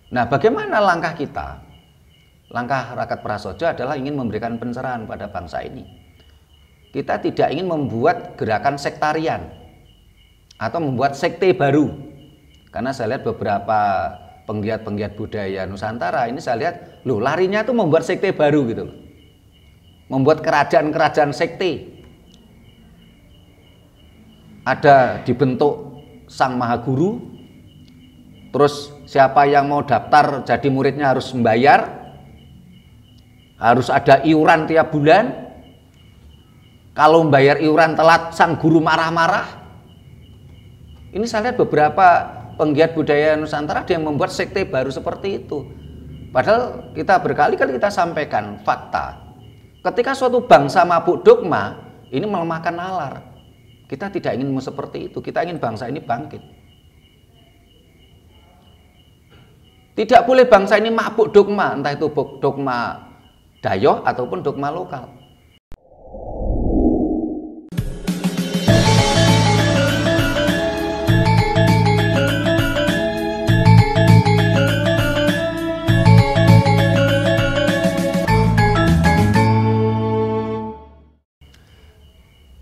Nah, bagaimana langkah kita? Langkah Rakat Prasaja adalah ingin memberikan pencerahan pada bangsa ini. Kita tidak ingin membuat gerakan sektarian atau membuat sekte baru. Karena saya lihat beberapa penggiat-penggiat budaya Nusantara ini, saya lihat, loh, larinya tuh membuat sekte baru gitu loh. Membuat kerajaan-kerajaan sekte. Ada dibentuk sang maha guru, terus siapa yang mau daftar jadi muridnya harus membayar, harus ada iuran tiap bulan. Kalau membayar iuran telat, sang guru marah-marah. Ini saya lihat beberapa penggiat budaya Nusantara ada yang membuat sekte baru seperti itu. Padahal kita berkali-kali kita sampaikan fakta. Ketika suatu bangsa mabuk dogma, ini melemahkan nalar. Kita tidak ingin seperti itu. Kita ingin bangsa ini bangkit. Tidak boleh bangsa ini mabuk dogma, entah itu dogma dayoh ataupun dogma lokal.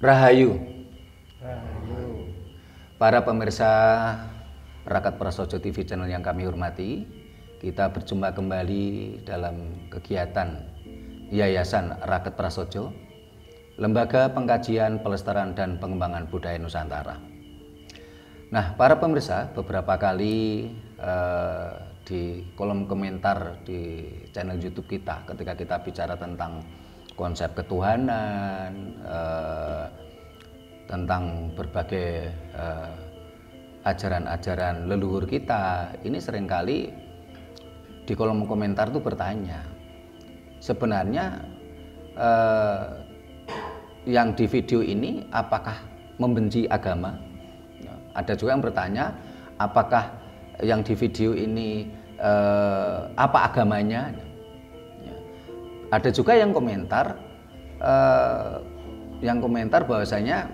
Rahayu. Para pemirsa Rakat Prasaja TV channel yang kami hormati, kita berjumpa kembali dalam kegiatan Yayasan Rakat Prasaja, Lembaga Pengkajian, Pelestarian dan Pengembangan Budaya Nusantara. Nah, para pemirsa, beberapa kali di kolom komentar di channel YouTube kita, ketika kita bicara tentang konsep ketuhanan, tentang berbagai ajaran-ajaran leluhur kita, ini seringkali di kolom komentar tuh bertanya, sebenarnya yang di video ini apakah membenci agama? Ada juga yang bertanya, apakah yang di video ini apa agamanya? Ada juga yang komentar bahwasanya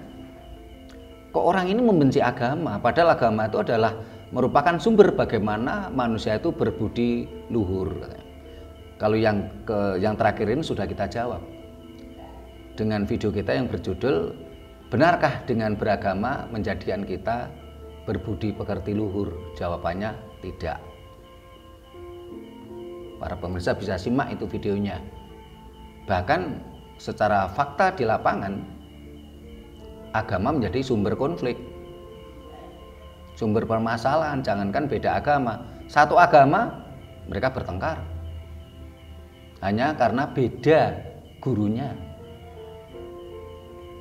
kok orang ini membenci agama, padahal agama itu adalah merupakan sumber bagaimana manusia itu berbudi luhur. Kalau yang terakhir ini sudah kita jawab dengan video kita yang berjudul benarkah dengan beragama menjadikan kita berbudi pekerti luhur? Jawabannya tidak. Para pemirsa bisa simak itu videonya. Bahkan secara fakta di lapangan, agama menjadi sumber konflik, sumber permasalahan. Jangankan beda agama, satu agama mereka bertengkar hanya karena beda gurunya.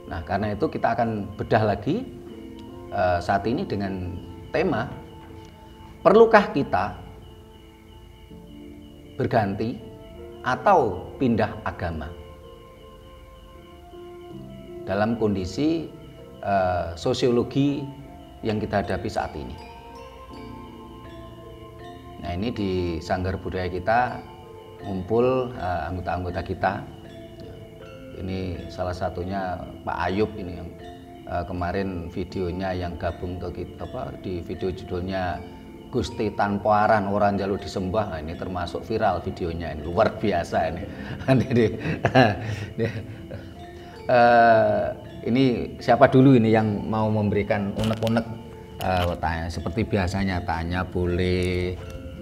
Nah, karena itu kita akan bedah lagi saat ini dengan tema, perlukah kita berganti atau pindah agama dalam kondisi sosiologi yang kita hadapi saat ini. Nah, ini di Sanggar Budaya kita ngumpul anggota-anggota kita. Ini salah satunya Pak Ayub ini yang kemarin videonya yang gabung ke kita, di video judulnya Gusti Tanpa Aran Orang Jaluk Disembah. Nah, ini termasuk viral videonya, ini luar biasa ini. Ini siapa dulu ini yang mau memberikan unek-unek? Tanya seperti biasanya, tanya boleh,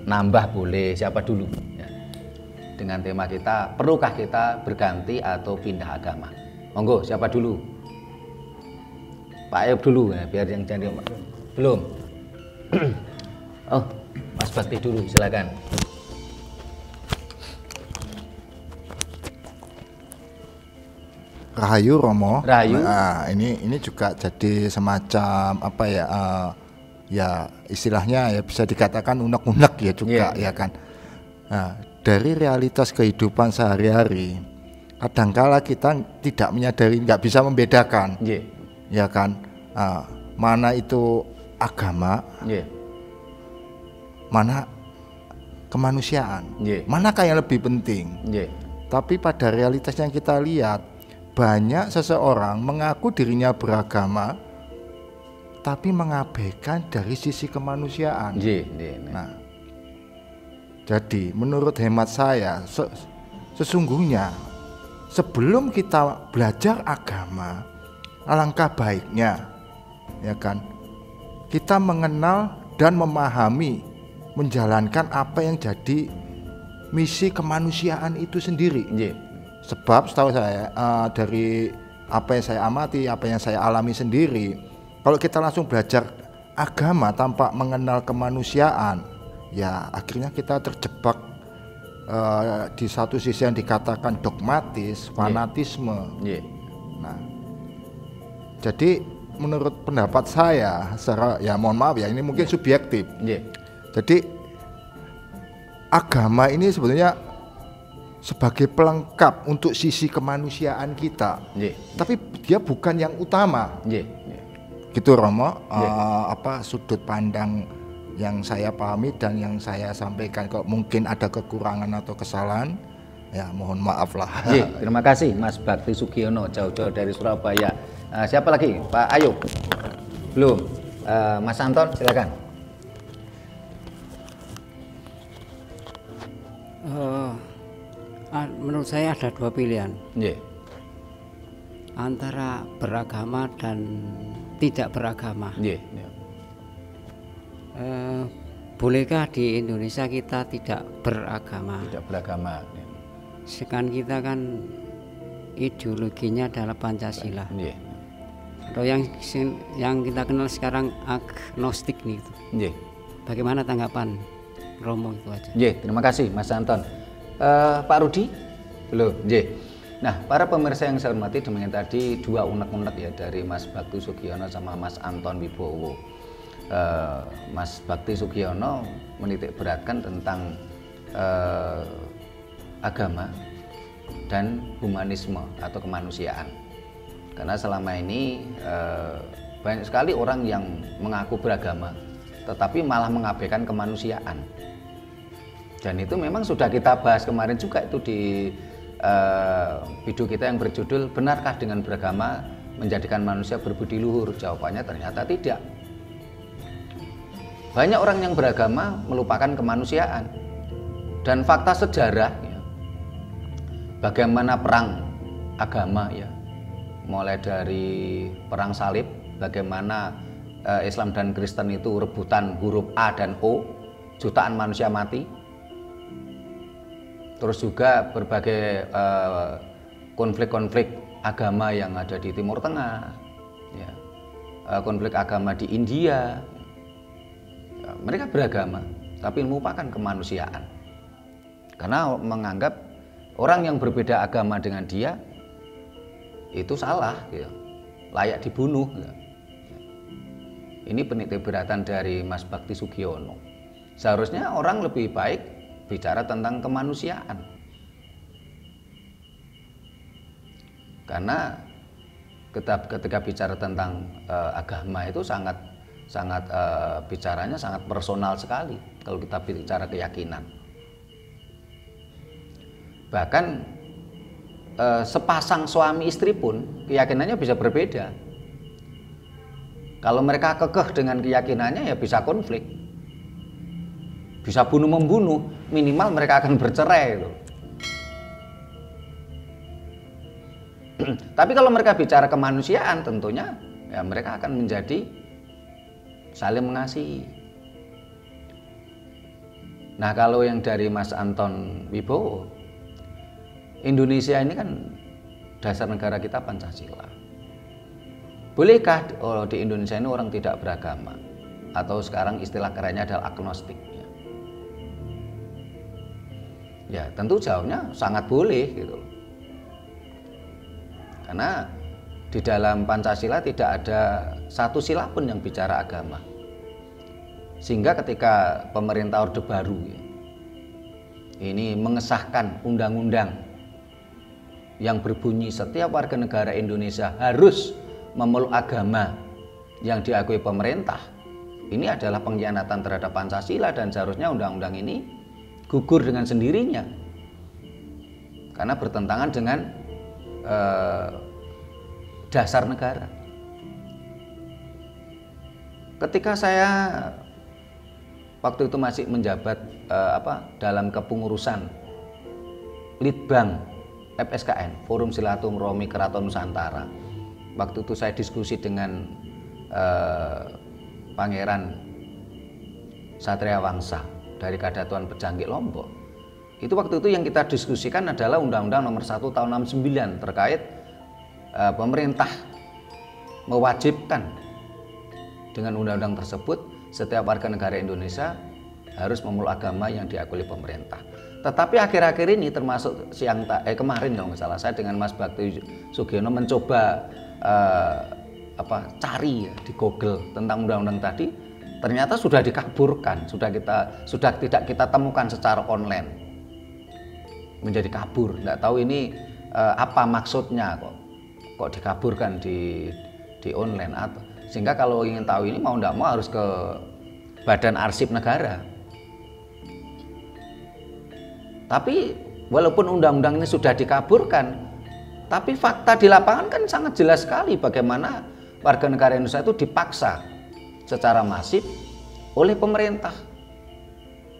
nambah boleh, siapa dulu? Ya. Dengan tema kita, perlukah kita berganti atau pindah agama? Monggo, siapa dulu? Pak Ayub dulu ya, biar yang jadi belum. Oh, Mas Bakti dulu, silakan. Rahayu Romo. Rahayu. Nah, ini juga jadi semacam apa ya? Ya istilahnya ya bisa dikatakan unek-unek ya juga, ya kan. Nah, dari realitas kehidupan sehari-hari, kadangkala kita tidak menyadari, nggak bisa membedakan, ya kan. Mana itu agama, mana kemanusiaan, manakah yang lebih penting. Tapi pada realitas yang kita lihat, banyak seseorang mengaku dirinya beragama tapi mengabaikan dari sisi kemanusiaan. Nah, Jadi menurut hemat saya sesungguhnya sebelum kita belajar agama, alangkah baiknya ya kan kita mengenal dan memahami, menjalankan apa yang jadi misi kemanusiaan itu sendiri. Sebab setahu saya dari apa yang saya amati, apa yang saya alami sendiri, kalau kita langsung belajar agama tanpa mengenal kemanusiaan, ya akhirnya kita terjebak di satu sisi yang dikatakan dogmatis, fanatisme. Nah, jadi menurut pendapat saya, secara ya mohon maaf ya ini mungkin subjektif. Jadi agama ini sebetulnya sebagai pelengkap untuk sisi kemanusiaan kita, tapi dia bukan yang utama. Gitu Romo, apa sudut pandang yang saya pahami dan yang saya sampaikan. Kalau mungkin ada kekurangan atau kesalahan, ya mohon maaf lah. Terima kasih Mas Bakti Sugiono, jauh-jauh dari Surabaya. Siapa lagi? Pak Ayub? Belum. Mas Anton, silakan. Menurut saya ada dua pilihan, antara beragama dan tidak beragama. Bolehkah di Indonesia kita tidak beragama? Tidak beragama. Sekarang kita kan ideologinya adalah Pancasila. Atau yang kita kenal sekarang agnostik nih. Bagaimana tanggapan Romo itu aja? Terima kasih Mas Anton. Pak Rudi? Belum. Nah, para pemirsa yang saya hormati, demikian tadi dua unek-unek ya dari Mas Bakti Sugiono sama Mas Anton Wibowo. Mas Bakti Sugiono menitik beratkan tentang agama dan humanisme atau kemanusiaan. Karena selama ini banyak sekali orang yang mengaku beragama tetapi malah mengabaikan kemanusiaan. Dan itu memang sudah kita bahas kemarin juga itu di video kita yang berjudul benarkah dengan beragama menjadikan manusia berbudi luhur? Jawabannya ternyata tidak. Banyak orang yang beragama melupakan kemanusiaan. Dan fakta sejarah ya, bagaimana perang agama ya, mulai dari perang salib, bagaimana Islam dan Kristen itu rebutan huruf A dan O, jutaan manusia mati. Terus juga berbagai konflik-konflik agama yang ada di Timur Tengah, ya, konflik agama di India. Ya, mereka beragama, tapi melupakan kemanusiaan. Karena menganggap orang yang berbeda agama dengan dia itu salah, ya, layak dibunuh. Ya. Ini penitik beratan dari Mas Bakti Sugiono. Seharusnya orang lebih baik bicara tentang kemanusiaan, karena ketika bicara tentang agama itu sangat bicaranya sangat personal sekali. Kalau kita bicara keyakinan, bahkan sepasang suami istri pun keyakinannya bisa berbeda. Kalau mereka kekeh dengan keyakinannya ya bisa konflik, bisa bunuh-membunuh, minimal mereka akan bercerai itu. Tapi kalau mereka bicara kemanusiaan, tentunya ya mereka akan menjadi saling mengasihi. Nah, kalau yang dari Mas Anton Wibowo, Indonesia ini kan dasar negara kita Pancasila. Bolehkah di Indonesia ini orang tidak beragama? Atau sekarang istilah kerennya adalah agnostik. Ya tentu jawabnya sangat boleh gitu. Karena di dalam Pancasila tidak ada satu sila pun yang bicara agama. Sehingga ketika pemerintah Orde Baru ya, ini mengesahkan undang-undang yang berbunyi setiap warga negara Indonesia harus memeluk agama yang diakui pemerintah, ini adalah pengkhianatan terhadap Pancasila dan seharusnya undang-undang ini gugur dengan sendirinya karena bertentangan dengan dasar negara. Ketika saya waktu itu masih menjabat dalam kepengurusan Litbang FSKN, Forum Silaturahmi Keraton Nusantara. Waktu itu saya diskusi dengan Pangeran Satria Wangsa dari Kadatuan Pejanggik Lombok. Itu waktu itu yang kita diskusikan adalah Undang-Undang Nomor 1 Tahun 69 terkait pemerintah mewajibkan dengan undang-undang tersebut setiap warga negara Indonesia harus memeluk agama yang diakui pemerintah. Tetapi akhir-akhir ini termasuk kemarin kalau nggak salah, saya dengan Mas Bakti Sugiono mencoba cari di Google tentang undang-undang tadi, ternyata sudah dikaburkan, sudah tidak kita temukan secara online, menjadi kabur. Nggak tahu ini apa maksudnya kok dikaburkan di online, atau sehingga kalau ingin tahu ini mau nggak mau harus ke Badan Arsip Negara. Tapi walaupun undang-undang ini sudah dikaburkan, tapi fakta di lapangan kan sangat jelas sekali bagaimana warga negara Indonesia itu dipaksa secara masif oleh pemerintah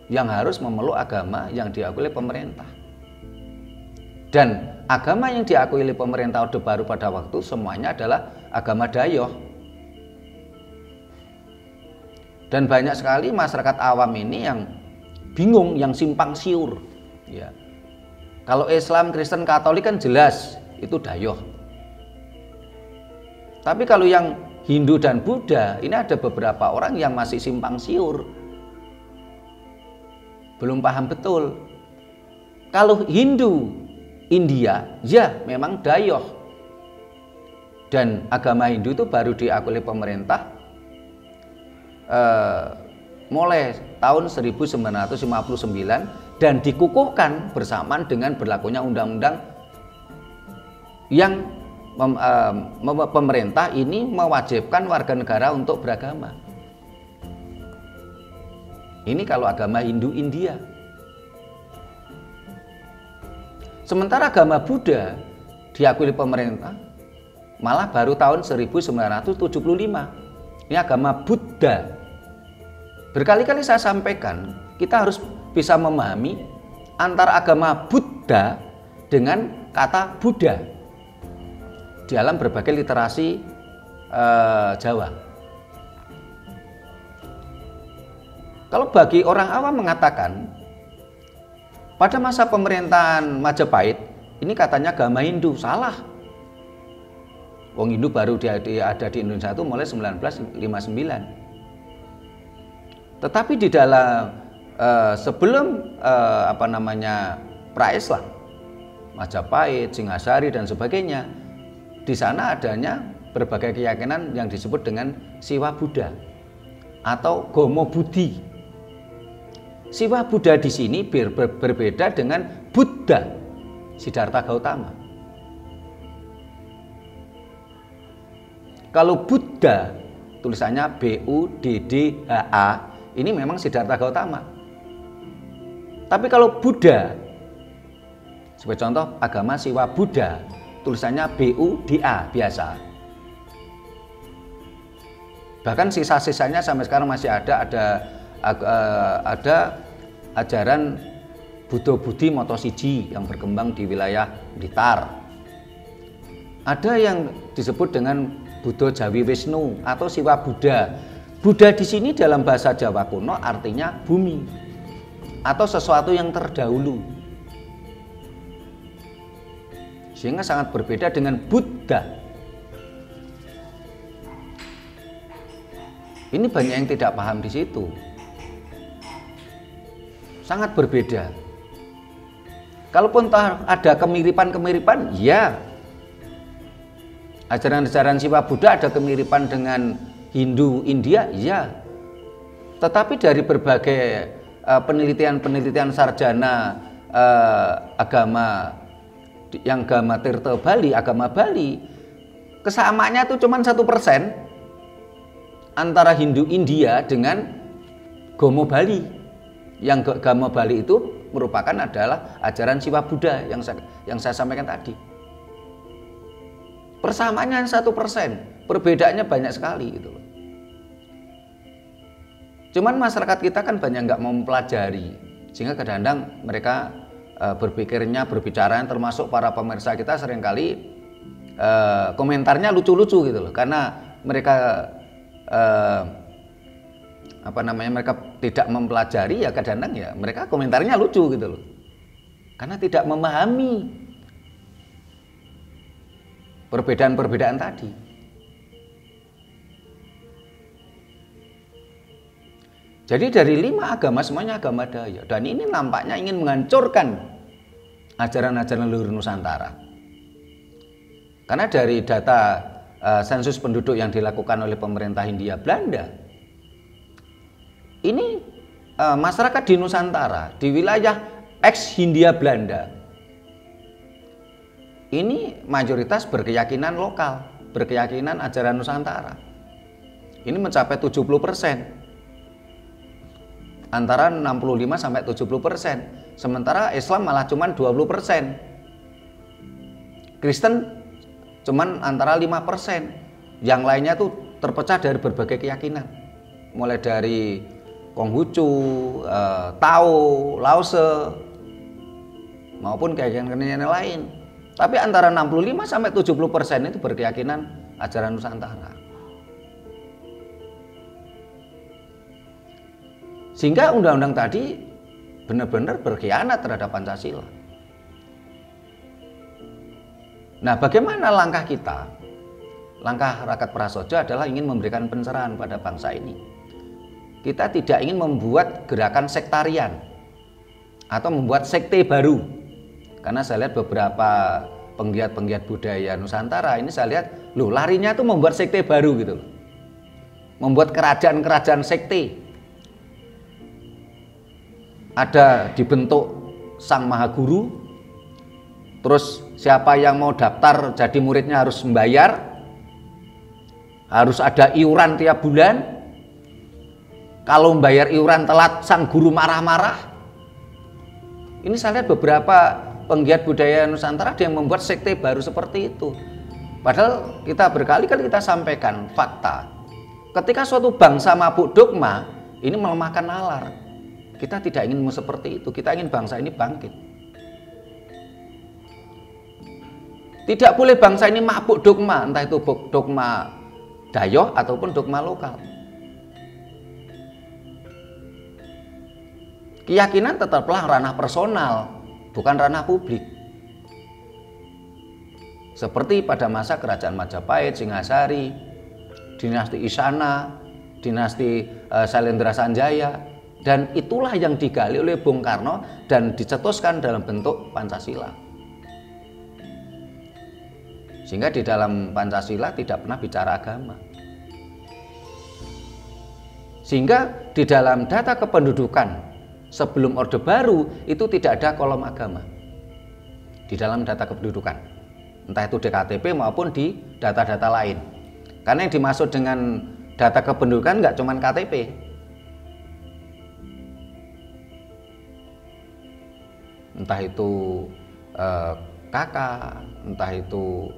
yang harus memeluk agama yang diakui oleh pemerintah. Dan agama yang diakui oleh pemerintah Orde Baru pada waktu semuanya adalah agama Dayoh. Dan banyak sekali masyarakat awam ini yang bingung, yang simpang siur. Ya. Kalau Islam, Kristen, Katolik kan jelas itu Dayoh. Tapi kalau yang Hindu dan Buddha, ini ada beberapa orang yang masih simpang siur, belum paham betul. Kalau Hindu India, ya memang Dayoh. Dan agama Hindu itu baru diakui oleh pemerintah mulai tahun 1959 dan dikukuhkan bersamaan dengan berlakunya undang-undang yang pemerintah ini mewajibkan warga negara untuk beragama. Ini kalau agama Hindu India. Sementara agama Buddha diakui pemerintah malah baru tahun 1975. Ini agama Buddha. Berkali-kali saya sampaikan, kita harus bisa memahami antara agama Buddha dengan kata Buddha di dalam berbagai literasi Jawa. Kalau bagi orang awam mengatakan pada masa pemerintahan Majapahit ini katanya agama Hindu, salah. Wong Hindu baru ada di Indonesia itu mulai 1959. Tetapi di dalam sebelum pra-Islam, Majapahit, Singhasari dan sebagainya, di sana adanya berbagai keyakinan yang disebut dengan Siwa Buddha atau Gomo Budi. Siwa Buddha di sini berbeda dengan Buddha Siddhartha Gautama. Kalau Buddha tulisannya B-U-D-D-H-A, ini memang Siddhartha Gautama. Tapi kalau Buddha, sebagai contoh agama Siwa Buddha, tulisannya B-U-D-A biasa. Bahkan sisa-sisanya sampai sekarang masih ada ajaran Buddha Budi Motosiji yang berkembang di wilayah Blitar. Ada yang disebut dengan Buddha Jawi Wisnu atau Siwa Buddha. Buddha di sini dalam bahasa Jawa kuno artinya bumi atau sesuatu yang terdahulu. Sehingga sangat berbeda dengan Buddha. Ini banyak yang tidak paham di situ. Sangat berbeda. Kalaupun ada kemiripan-kemiripan, ya. Ajaran-ajaran Siwa Buddha ada kemiripan dengan Hindu India, ya. Tetapi dari berbagai penelitian-penelitian sarjana agama Tirta Bali, agama Bali, kesamaannya itu cuma 1% antara Hindu India dengan Gomo Bali. Yang Gomo Bali itu merupakan adalah ajaran Siwa Buddha yang saya sampaikan tadi. Persamaannya 1%, perbedaannya banyak sekali gitu. Cuman masyarakat kita kan banyak nggak mau mempelajari, sehingga kadang-kadang mereka berbicara, termasuk para pemirsa kita seringkali komentarnya lucu-lucu gitu loh, karena mereka mereka tidak mempelajari, ya kadang-kadang ya mereka komentarnya lucu gitu loh, karena tidak memahami perbedaan-perbedaan tadi. Jadi dari 5 agama semuanya agama daya, dan ini nampaknya ingin menghancurkan ajaran-ajaran leluhur Nusantara. Karena dari data sensus penduduk yang dilakukan oleh pemerintah Hindia Belanda, ini masyarakat di Nusantara, di wilayah ex Hindia Belanda, ini mayoritas berkeyakinan lokal, berkeyakinan ajaran Nusantara. Ini mencapai 70%. Antara 65 sampai 70%. Sementara Islam malah cuma 20%. Kristen cuman antara 5%. Yang lainnya tuh terpecah dari berbagai keyakinan. Mulai dari Konghucu, Tao, Lause, maupun keyakinan lain. Tapi antara 65 sampai 70% itu berkeyakinan ajaran Nusantara. Sehingga undang-undang tadi benar-benar berkhianat terhadap Pancasila. Nah, bagaimana langkah kita? Langkah Rakyat Prasaja adalah ingin memberikan pencerahan pada bangsa ini. Kita tidak ingin membuat gerakan sektarian atau membuat sekte baru. Karena saya lihat beberapa penggiat-penggiat budaya Nusantara ini, saya lihat, loh, larinya tuh membuat sekte baru gitu loh. Membuat kerajaan-kerajaan sekte. Ada dibentuk sang maha guru, terus siapa yang mau daftar jadi muridnya harus membayar, harus ada iuran tiap bulan. Kalau membayar iuran telat, sang guru marah-marah. Ini saya lihat beberapa penggiat budaya Nusantara yang membuat sekte baru seperti itu. Padahal kita berkali-kali kita sampaikan fakta. Ketika suatu bangsa mabuk dogma, ini melemahkan nalar. Kita tidak ingin seperti itu, kita ingin bangsa ini bangkit. Tidak boleh bangsa ini mabuk dogma, entah itu dogma dayoh ataupun dogma lokal. Keyakinan tetaplah ranah personal, bukan ranah publik. Seperti pada masa kerajaan Majapahit, Singhasari, dinasti Isana, dinasti Sailendra Sanjaya. Dan itulah yang digali oleh Bung Karno dan dicetuskan dalam bentuk Pancasila. Sehingga di dalam Pancasila tidak pernah bicara agama. Sehingga di dalam data kependudukan sebelum Orde Baru itu tidak ada kolom agama. Di dalam data kependudukan. Entah itu DKTP maupun di data-data lain. Karena yang dimaksud dengan data kependudukan nggak cuma KTP. Entah itu KK, entah itu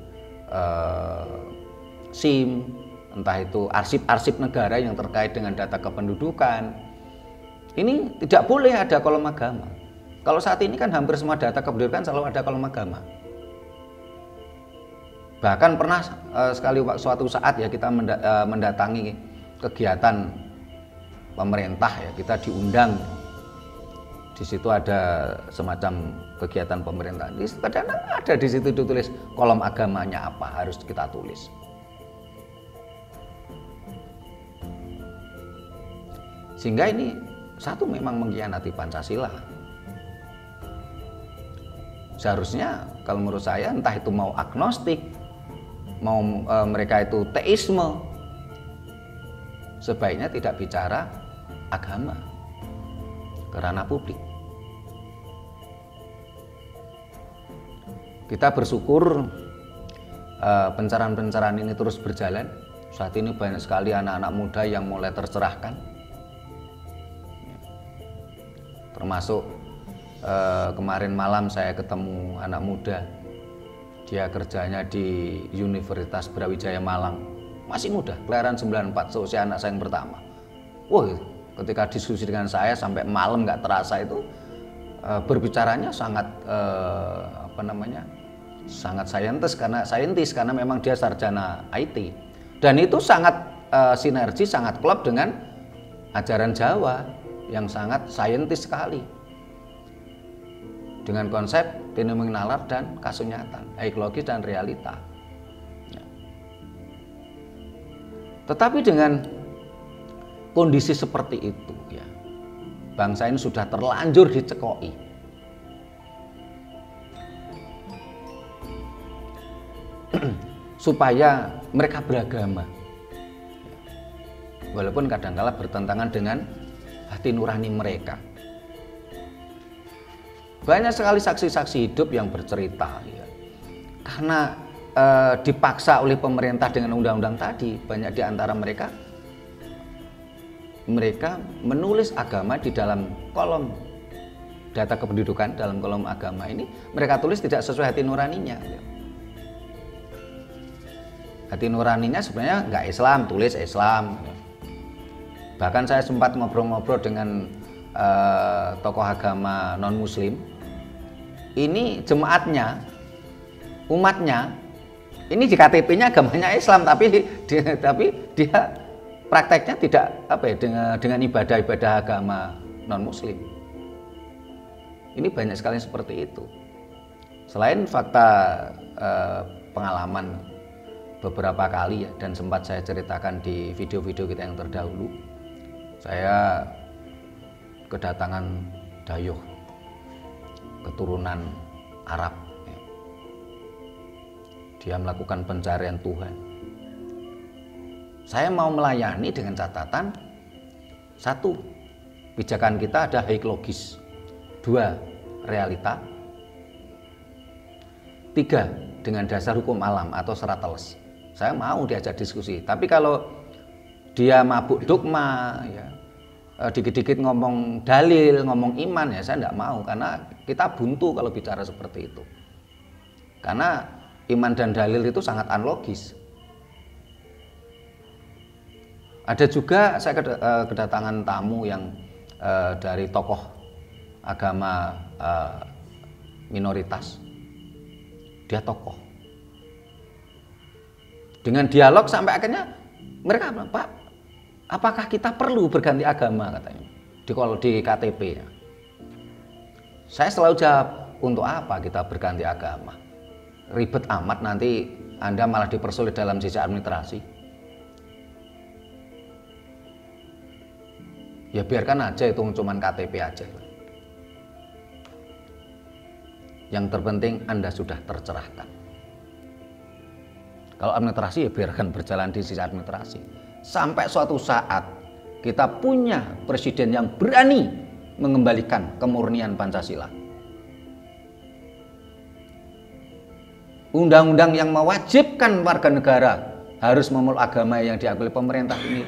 SIM, entah itu arsip-arsip negara yang terkait dengan data kependudukan. Ini tidak boleh ada kolom agama. Kalau saat ini kan hampir semua data kependudukan selalu ada kolom agama. Bahkan pernah sekali suatu saat ya kita mendatangi kegiatan pemerintah ya, kita diundang. Di situ ada semacam kegiatan pemerintah. Kadang ada di situ ditulis kolom agamanya apa harus kita tulis. Sehingga ini satu memang mengkhianati Pancasila. Seharusnya kalau menurut saya entah itu mau agnostik, mau mereka itu teisme, sebaiknya tidak bicara agama ke ranah publik. Kita bersyukur pencerahan-pencerahan ini terus berjalan. Saat ini banyak sekali anak-anak muda yang mulai tercerahkan. Termasuk kemarin malam saya ketemu anak muda. Dia kerjanya di Universitas Brawijaya Malang. Masih muda, kelahiran 94, seusia anak saya yang pertama. Wah, ketika diskusi dengan saya sampai malam nggak terasa itu berbicaranya sangat sangat saintis karena memang dia sarjana IT, dan itu sangat sinergi, sangat klop dengan ajaran Jawa yang sangat saintis sekali dengan konsep fenomena nalar dan kasunyatan, haiklogis dan realita. Tetapi dengan kondisi seperti itu, ya, bangsa ini sudah terlanjur dicekoi. Supaya mereka beragama, walaupun kadang-kala bertentangan dengan hati nurani mereka. Banyak sekali saksi-saksi hidup yang bercerita, ya, karena dipaksa oleh pemerintah dengan undang-undang tadi, banyak di antara mereka menulis agama di dalam kolom data kependudukan, dalam kolom agama ini mereka tulis tidak sesuai hati nuraninya. Hati nuraninya sebenarnya nggak Islam, tulis Islam. Bahkan saya sempat ngobrol-ngobrol dengan tokoh agama non-muslim. Ini jemaatnya, umatnya, ini di KTP-nya agamanya Islam, tapi dia prakteknya tidak dengan ibadah-ibadah agama non-muslim. Ini banyak sekali seperti itu. Selain fakta pengalaman beberapa kali, ya, dan sempat saya ceritakan di video-video kita yang terdahulu, saya kedatangan dayuh keturunan Arab, ya. Dia melakukan pencarian Tuhan. Saya mau melayani dengan catatan, 1, pijakan kita ada haiklogis, 2, realita, 3, dengan dasar hukum alam atau serateles. Saya mau diajak diskusi, tapi kalau dia mabuk dogma, ya, dikit-dikit ngomong dalil, ngomong iman, ya saya tidak mau, karena kita buntu kalau bicara seperti itu. Karena iman dan dalil itu sangat unlogis. Ada juga saya kedatangan tamu yang dari tokoh agama minoritas. Dia tokoh. Dengan dialog sampai akhirnya mereka bilang, Pak, apakah kita perlu berganti agama, katanya, di KTP. Ya. Saya selalu jawab, untuk apa kita berganti agama? Ribet amat, nanti Anda malah dipersulit dalam sisi administrasi. Ya biarkan aja, itu cuman KTP aja. Yang terpenting Anda sudah tercerahkan. Kalau administrasi ya biarkan berjalan di sisi administrasi. Sampai suatu saat kita punya presiden yang berani mengembalikan kemurnian Pancasila. Undang-undang yang mewajibkan warga negara harus memeluk agama yang diakui pemerintah ini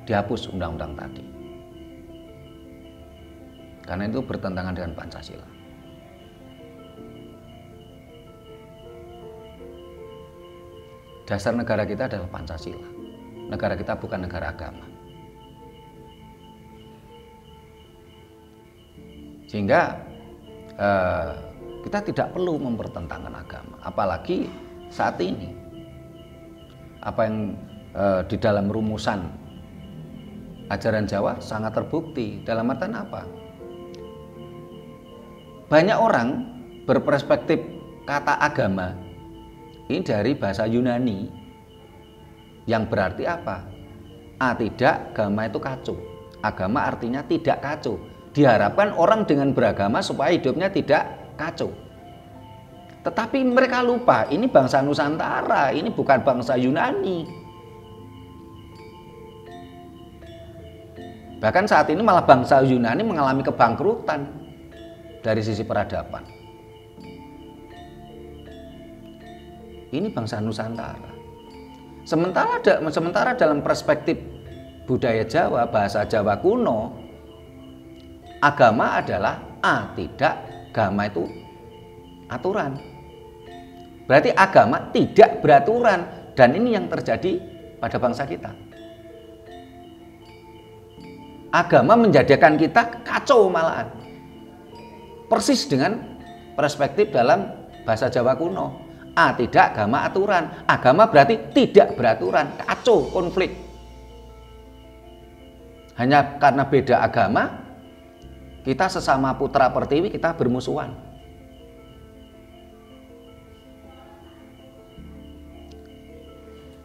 dihapus undang-undang tadi. Karena itu bertentangan dengan Pancasila. Dasar negara kita adalah Pancasila. Negara kita bukan negara agama. Sehingga kita tidak perlu mempertentangkan agama. Apalagi saat ini. Apa yang di dalam rumusan ajaran Jawa sangat terbukti. Dalam artian apa? Banyak orang berperspektif kata agama ini dari bahasa Yunani yang berarti apa? Tidak, agama itu kacau. Agama artinya tidak kacau. Diharapkan orang dengan beragama supaya hidupnya tidak kacau. Tetapi mereka lupa, ini bangsa Nusantara, ini bukan bangsa Yunani. Bahkan saat ini malah bangsa Yunani mengalami kebangkrutan dari sisi peradaban. Ini bangsa Nusantara. Sementara dalam perspektif budaya Jawa, bahasa Jawa kuno, agama adalah tidak, agama itu aturan. Berarti agama tidak beraturan, dan ini yang terjadi pada bangsa kita. agama menjadikan kita kacau malahan. Persis dengan perspektif dalam bahasa Jawa kuno. Tidak, agama aturan. Agama berarti tidak beraturan, kacau, konflik. Hanya karena beda agama, kita sesama putra pertiwi kita bermusuhan.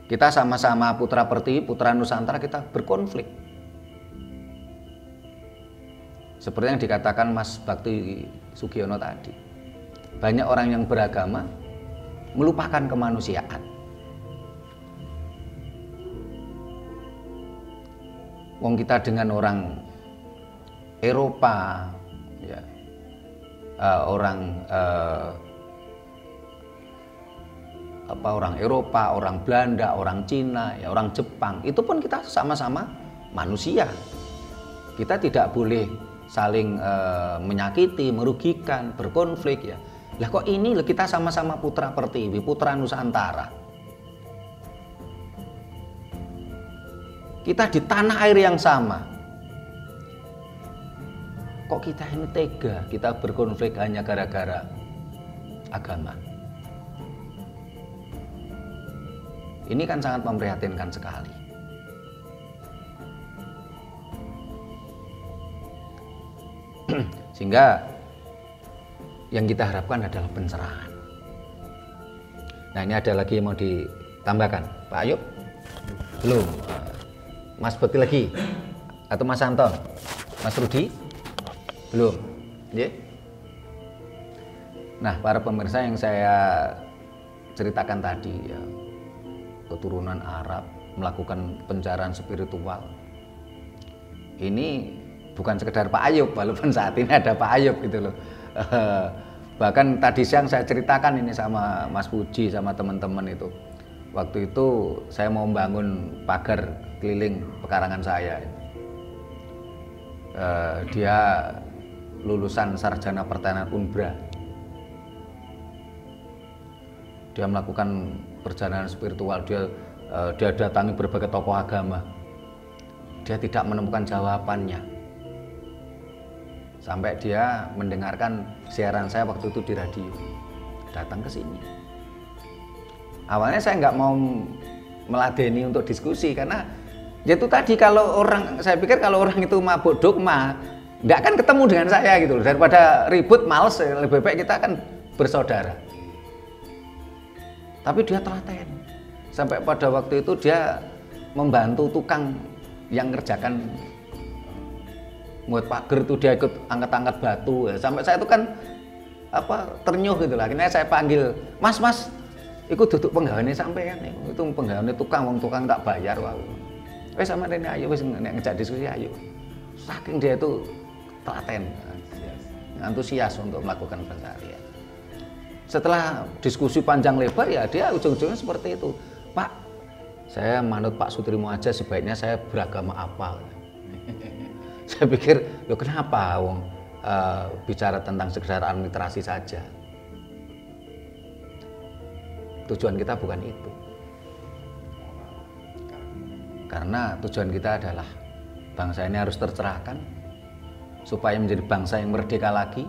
Kita sama-sama putra pertiwi, putra Nusantara, kita berkonflik. Seperti yang dikatakan Mas Bakti Sugiono tadi. Banyak orang yang beragama melupakan kemanusiaan. Wong kita dengan orang Eropa, ya, orang Eropa, orang Belanda, orang Cina, ya, orang Jepang, itu pun kita sama-sama manusia. Kita tidak boleh saling menyakiti, merugikan, berkonflik ya. Lah kok ini kita sama-sama putra pertiwi, putra Nusantara. Kita di tanah air yang sama. Kok kita ini tega, kita berkonflik hanya gara-gara agama. Ini kan sangat memprihatinkan sekali. Sehingga yang kita harapkan adalah pencerahan. Nah, ini ada lagi yang mau ditambahkan, Pak Ayub? Belum. Mas Bekti lagi? Atau Mas Anton? Mas Rudi? Belum. Yeah. Nah, para pemirsa yang saya ceritakan tadi, ya, keturunan Arab melakukan pencarian spiritual. Ini bukan sekedar Pak Ayub, walaupun saat ini ada Pak Ayub gitu loh. Bahkan tadi siang saya ceritakan ini sama Mas Puji, sama teman-teman itu. Waktu itu saya mau membangun pagar keliling pekarangan saya. Dia lulusan sarjana pertanian Unbra. Dia melakukan perjalanan spiritual, dia datangi berbagai tokoh agama. Dia tidak menemukan jawabannya. Sampai dia mendengarkan siaran saya waktu itu di radio, datang ke sini. Awalnya saya nggak mau meladeni untuk diskusi karena itu tadi, kalau orang, saya pikir kalau orang itu mabuk dogma nggak akan ketemu dengan saya gitu loh. Daripada ribut, males, lebih baik kita kan bersaudara. Tapi dia telaten. Sampai pada waktu itu dia membantu tukang yang ngerjakan muat pagar itu, dia ikut angkat-angkat batu ya. Sampai saya itu kan ternyuh gitu lah. Akhirnya saya panggil, Mas, ikut duduk penggaweane sampean itu penggaweane tukang, wong tukang tak bayar wae. Wis sama rene ayo wis ngejak diskusi ayo. Saking dia itu telaten, antusias untuk melakukan pencarian. Setelah diskusi panjang lebar ya dia ujung-ujungnya seperti itu. Pak, saya manut Pak Sutrimo aja, sebaiknya saya beragama apa? Saya pikir, loh kenapa wong bicara tentang sekedar administrasi saja. Tujuan kita bukan itu. Karena tujuan kita adalah bangsa ini harus tercerahkan supaya menjadi bangsa yang merdeka lagi,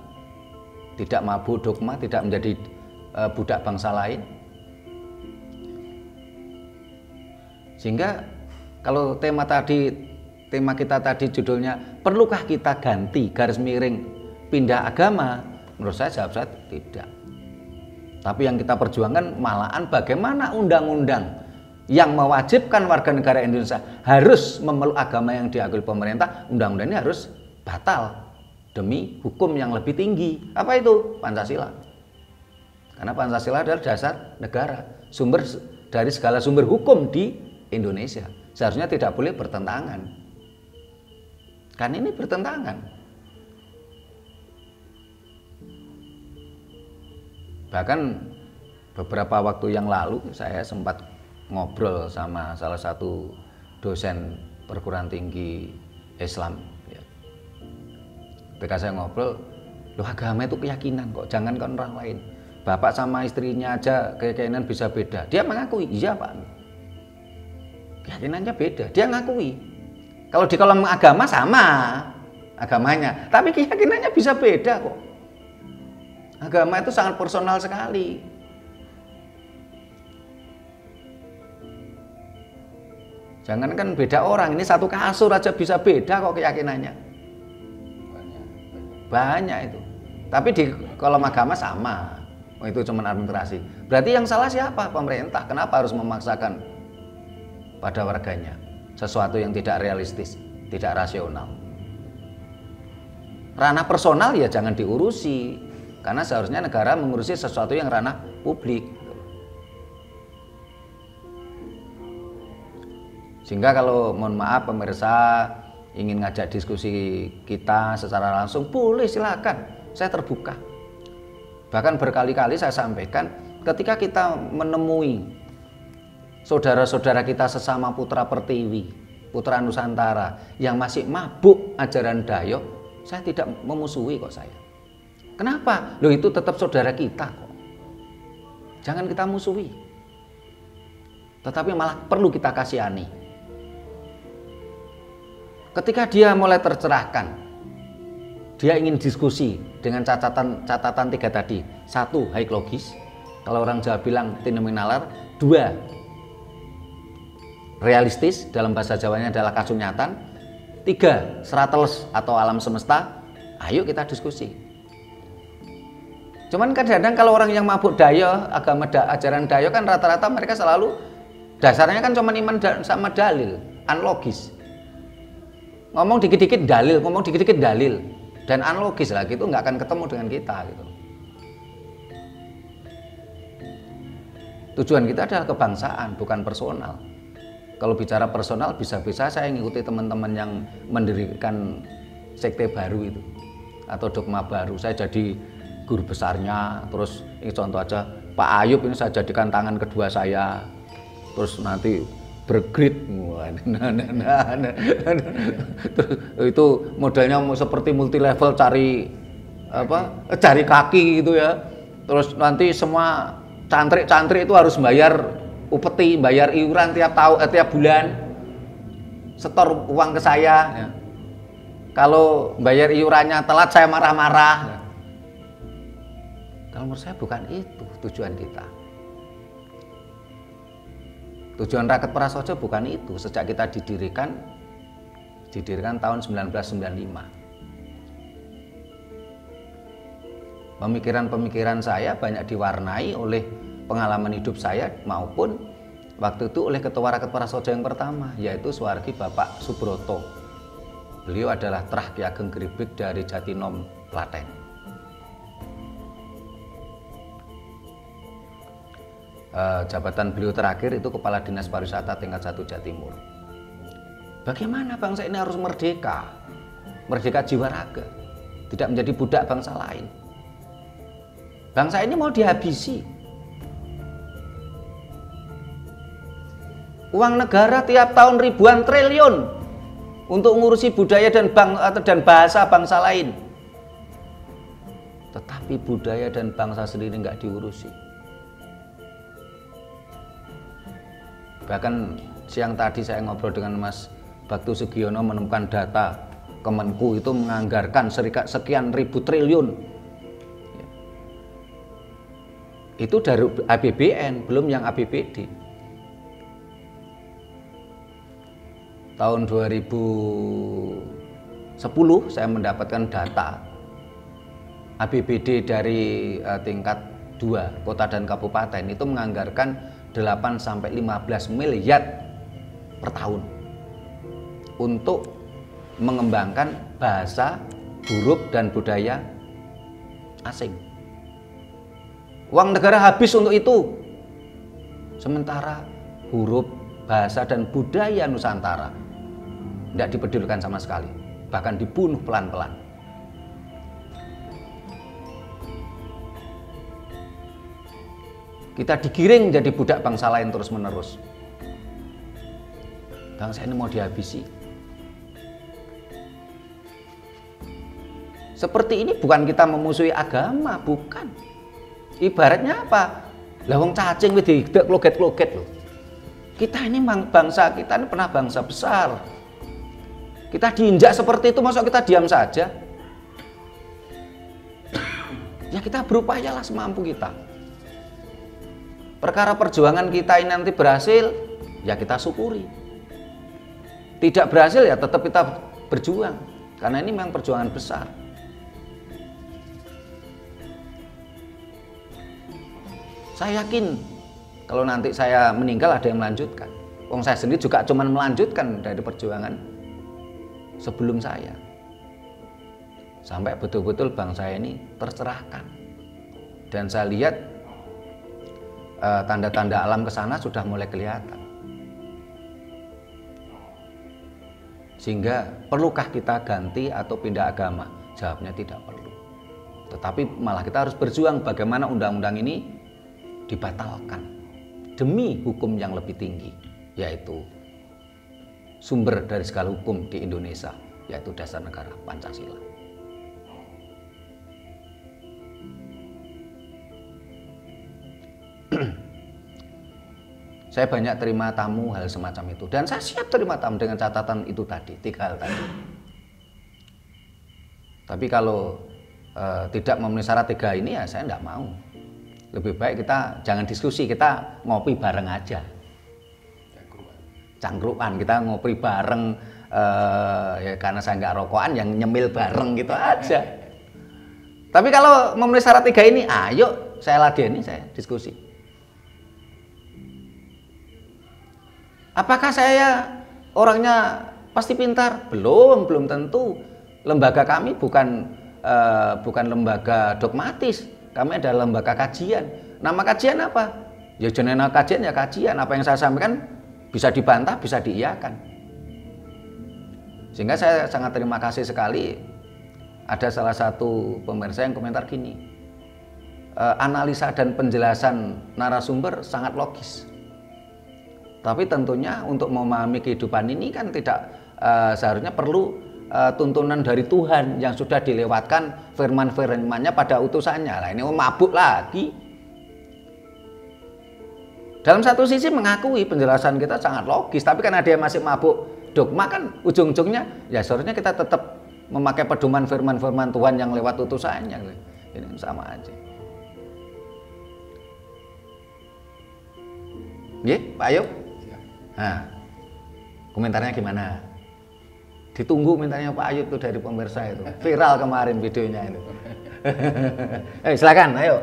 tidak mabuk dogma, tidak menjadi budak bangsa lain. Sehingga kalau tema kita tadi judulnya, perlukah kita ganti garis miring pindah agama? Menurut saya jawab saya tidak. Tapi yang kita perjuangkan malahan bagaimana undang-undang yang mewajibkan warga negara Indonesia harus memeluk agama yang diakui pemerintah, undang-undang ini harus batal demi hukum yang lebih tinggi. Apa itu? Pancasila. Karena Pancasila adalah dasar negara, sumber dari segala sumber hukum di Indonesia. Seharusnya tidak boleh bertentangan. Kan ini bertentangan. Bahkan beberapa waktu yang lalu saya sempat ngobrol sama salah satu dosen perguruan tinggi Islam. Ketika saya ngobrol, loh agama itu keyakinan kok, jangankan orang lain. Bapak sama istrinya aja keyakinan bisa beda. Dia mengakui, iya Pak, keyakinannya beda. Dia ngakui. Kalau di kolom agama sama agamanya, tapi keyakinannya bisa beda kok. Agama itu sangat personal sekali. Jangankan beda orang, ini satu kasur aja bisa beda kok keyakinannya. Banyak itu. Tapi di kolom agama sama. Oh, itu cuma administrasi. Berarti yang salah siapa? Pemerintah. Kenapa harus memaksakan pada warganya sesuatu yang tidak realistis, tidak rasional? Ranah personal ya jangan diurusi. Karena seharusnya negara mengurusi sesuatu yang ranah publik. Sehingga kalau mohon maaf pemirsa ingin ngajak diskusi kita secara langsung, boleh silakan, saya terbuka. Bahkan berkali-kali saya sampaikan, ketika kita menemui saudara-saudara kita sesama putra pertiwi, putra Nusantara yang masih mabuk ajaran Dayo, saya tidak memusuhi kok saya. Kenapa? Loh itu tetap saudara kita kok. Jangan kita musuhi. Tetapi malah perlu kita kasihani. Ketika dia mulai tercerahkan, dia ingin diskusi dengan catatan 3 tadi. 1, high logis. Kalau orang Jawa bilang fenomenaler. 2, realistis, dalam bahasa Jawanya adalah kasunyatan. 3, serateles atau alam semesta. Ayo kita diskusi. Cuman kadang-kadang kalau orang yang mabuk Dayo, ajaran Dayo kan rata-rata mereka selalu dasarnya kan cuma iman sama dalil, unlogis. Ngomong dikit-dikit dalil, dan unlogis lah gitu, nggak akan ketemu dengan kita gitu. Tujuan kita adalah kebangsaan, bukan personal. Kalau bicara personal, bisa-bisa saya ngikuti teman-teman yang mendirikan sekte baru itu atau dogma baru. Saya jadi guru besarnya, terus ini contoh aja Pak Ayub ini saya jadikan tangan kedua saya, terus nanti bergrid, itu modelnya seperti multi level, cari kaki gitu ya. Terus nanti semua cantrik-cantrik itu harus bayar upeti, bayar iuran tiap bulan, setor uang ke saya. Ya. Kalau bayar iurannya telat saya marah-marah. Kalau menurut saya bukan itu tujuan kita. Tujuan Raket Prasojo bukan itu. Sejak kita didirikan tahun 1995. Pemikiran-pemikiran saya banyak diwarnai oleh pengalaman hidup saya maupun waktu itu oleh Ketua Raket Prasojo yang pertama, yaitu Suwargi Bapak Subroto. Beliau adalah Trah Ki Ageng Gribik dari Jatinom, Klaten. Jabatan beliau terakhir itu Kepala Dinas Pariwisata tingkat 1 Jawa Timur. Bagaimana bangsa ini harus merdeka, merdeka jiwa raga, tidak menjadi budak bangsa lain. Bangsa ini mau dihabisi. Uang negara tiap tahun ribuan triliun untuk ngurusi budaya dan bahasa bangsa lain. Tetapi budaya dan bangsa sendiri nggak diurusi. Bahkan siang tadi saya ngobrol dengan Mas Baktu Sugiono menemukan data Kemenku itu menganggarkan sekian ribu triliun. Itu dari APBN, belum yang APBD. Tahun 2010 saya mendapatkan data APBD dari tingkat 2 kota dan kabupaten itu menganggarkan 8-15 miliar per tahun untuk mengembangkan bahasa, huruf, dan budaya asing. Uang negara habis untuk itu. Sementara huruf, bahasa, dan budaya Nusantara tidak dipedulikan sama sekali, bahkan dibunuh pelan-pelan. Kita digiring jadi budak bangsa lain terus-menerus. Bangsa ini mau dihabisi. Seperti ini bukan kita memusuhi agama, bukan. Ibaratnya apa? Lah wong cacing wis diidak kloget-kloget loh. Kita ini bangsa, kita ini pernah bangsa besar. Kita diinjak seperti itu, masa kita diam saja? Ya kita berupayalah semampu kita. Perkara perjuangan kita ini nanti berhasil, ya kita syukuri. Tidak berhasil ya tetap kita berjuang, karena ini memang perjuangan besar. Saya yakin kalau nanti saya meninggal ada yang melanjutkan. Wong saya sendiri juga cuma melanjutkan dari perjuangan sebelum saya. Sampai betul-betul bangsa ini tercerahkan. Dan saya lihat tanda-tanda alam ke sana sudah mulai kelihatan. Sehingga perlukah kita ganti atau pindah agama? Jawabnya tidak perlu. Tetapi malah kita harus berjuang bagaimana undang-undang ini dibatalkan demi hukum yang lebih tinggi, yaitu sumber dari segala hukum di Indonesia, yaitu Dasar Negara Pancasila. Saya banyak terima tamu hal semacam itu, dan saya siap terima tamu dengan catatan itu tadi, 3 hal tadi. Tapi kalau tidak memenuhi syarat 3 ini, ya saya tidak mau. Lebih baik kita jangan diskusi, kita ngopi bareng aja. Cangkruan, kita ngopi bareng, ya karena saya nggak rokokan, yang nyemil bareng gitu aja. Tapi kalau memenuhi syarat 3 ini, ayo saya ladeni, saya diskusi. Apakah saya orangnya pasti pintar? Belum tentu. Lembaga kami bukan lembaga dogmatis. Kami adalah lembaga kajian. Nama kajian apa? Ya jenengan kajian ya kajian. Apa yang saya sampaikan bisa dibantah, bisa diiyakan. Sehingga saya sangat terima kasih sekali. Ada salah satu pemirsa yang komentar gini. Analisa dan penjelasan narasumber sangat logis. Tapi tentunya untuk memahami kehidupan ini kan tidak seharusnya perlu tuntunan dari Tuhan yang sudah dilewatkan firman-firman-Nya pada utusannya. Lah ini mabuk lagi. Dalam satu sisi mengakui penjelasan kita sangat logis, tapi karena dia masih mabuk dogma kan ujung-ujungnya ya seharusnya kita tetap memakai pedoman firman-firman Tuhan yang lewat utusannya. Ini sama aja. Nggih, Pak Ayub? Nah, komentarnya gimana? Ditunggu komentarnya Pak Ayub tuh dari pemirsa itu. Viral kemarin videonya itu. Silakan, ayo.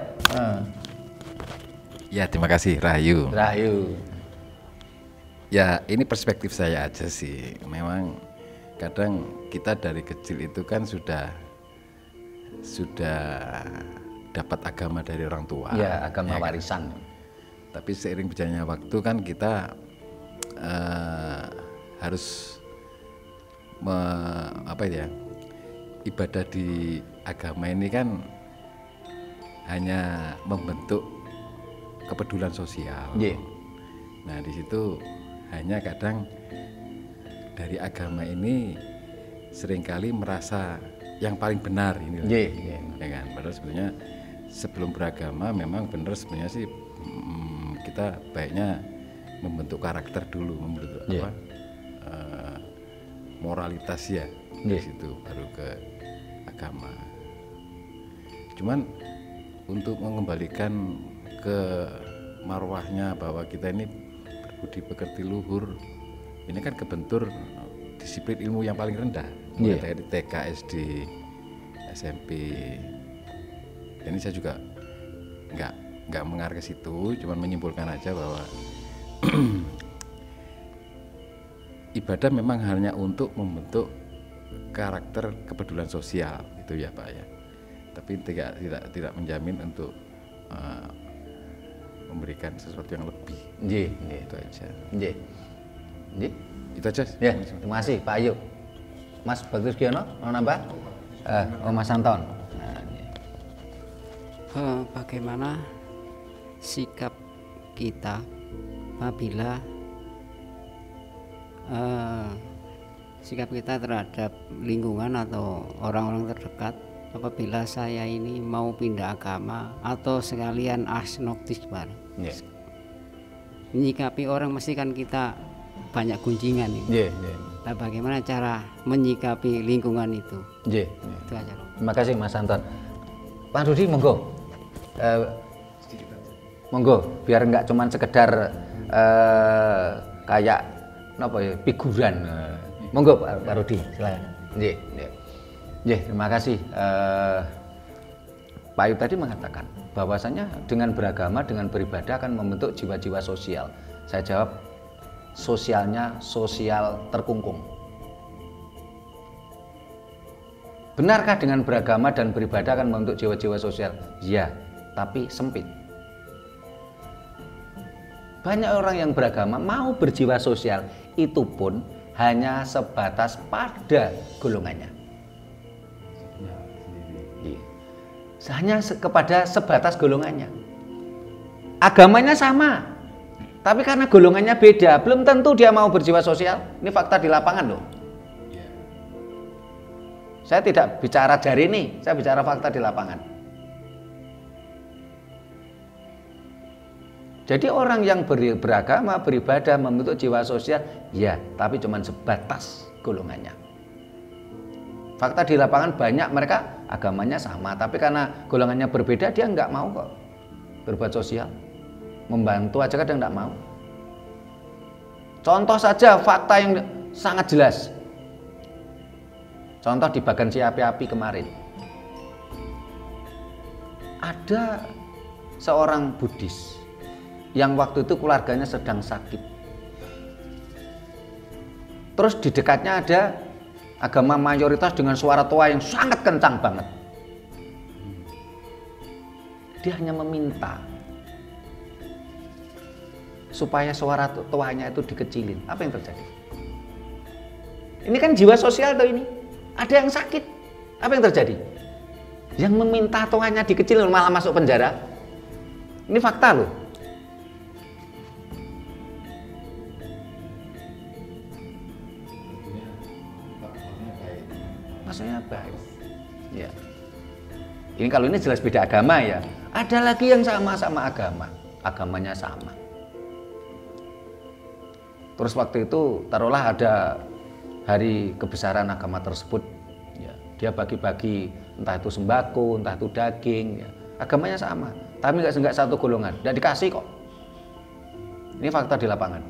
Ya, terima kasih Rahayu. Rahayu. Ya, ini perspektif saya aja sih. Memang kadang kita dari kecil itu kan sudah dapat agama dari orang tua. Ya, agama ya, warisan. Tapi seiring berjalannya waktu kan kita harus ibadah di agama ini kan hanya membentuk kepedulian sosial. Yeah. Nah di situ hanya kadang dari agama ini seringkali merasa yang paling benar ini. Ya kan? Padahal sebenarnya sebelum beragama memang benar sebenarnya sih kita baiknya membentuk karakter dulu, membentuk moralitas ya. Dari situ baru ke agama. Cuman untuk mengembalikan ke marwahnya bahwa kita ini berbudi pekerti luhur, ini kan kebentur disiplin ilmu yang paling rendah, mulai dari TK, SD, SMP. Ini saya juga nggak mengarah ke situ, cuman menyimpulkan aja bahwa ibadah memang hanya untuk membentuk karakter kepedulian sosial itu ya Pak ya. Tapi tidak menjamin untuk memberikan sesuatu yang lebih. Itu aja. Itu aja. Ya, terima kasih Pak Ayub. Mas Bagus Giono mau nambah? Mas Anton. Bagaimana sikap kita apabila sikap kita terhadap lingkungan atau orang-orang terdekat apabila saya ini mau pindah agama atau sekalian agnostik, menyikapi orang mesti kan kita banyak gunjingan ini. Nggih, nggih. Nah, bagaimana cara menyikapi lingkungan itu? Nggih. Itu aja loh. Terima kasih Mas Anton. Pak Rudi monggo. Monggo biar nggak cuman sekedar kayak apa ya figuran. Monggo Pak Rudi silakan. Nggih, nggih. Nggih, terima kasih. Pak Ayub tadi mengatakan bahwasanya dengan beragama, dengan beribadah akan membentuk jiwa-jiwa sosial. Saya jawab, sosialnya sosial terkungkung. Benarkah dengan beragama dan beribadah akan membentuk jiwa-jiwa sosial? Ya, tapi sempit. Banyak orang yang beragama mau berjiwa sosial, itu pun hanya sebatas pada golongannya. Hanya kepada sebatas golongannya. Agamanya sama, tapi karena golongannya beda, belum tentu dia mau berjiwa sosial. Ini fakta di lapangan loh. Saya tidak bicara dari ini, saya bicara fakta di lapangan. Jadi orang yang beragama, beribadah, membentuk jiwa sosial, ya, tapi cuma sebatas golongannya. Fakta di lapangan banyak mereka agamanya sama, tapi karena golongannya berbeda dia nggak mau kok berbuat sosial, membantu aja kadang nggak mau. Contoh saja fakta yang sangat jelas. Contoh di Bagansi Api-Api kemarin, ada seorang Buddhis yang waktu itu keluarganya sedang sakit. Terus di dekatnya ada agama mayoritas dengan suara tua yang sangat kencang banget. Dia hanya meminta supaya suara tuanya itu dikecilin. Apa yang terjadi? Ini kan jiwa sosial tuh ini. Ada yang sakit. Apa yang terjadi? Yang meminta tuanya dikecilin malah masuk penjara. Ini fakta loh. Maksudnya baik. Ya. Ini kalau ini jelas beda agama ya. Ada lagi yang sama-sama agama, agamanya sama. Terus waktu itu taruhlah ada hari kebesaran agama tersebut, ya, dia bagi-bagi entah itu sembako, entah itu daging, ya. Agamanya sama, tapi nggak satu golongan, nggak dikasih kok. Ini fakta di lapangan.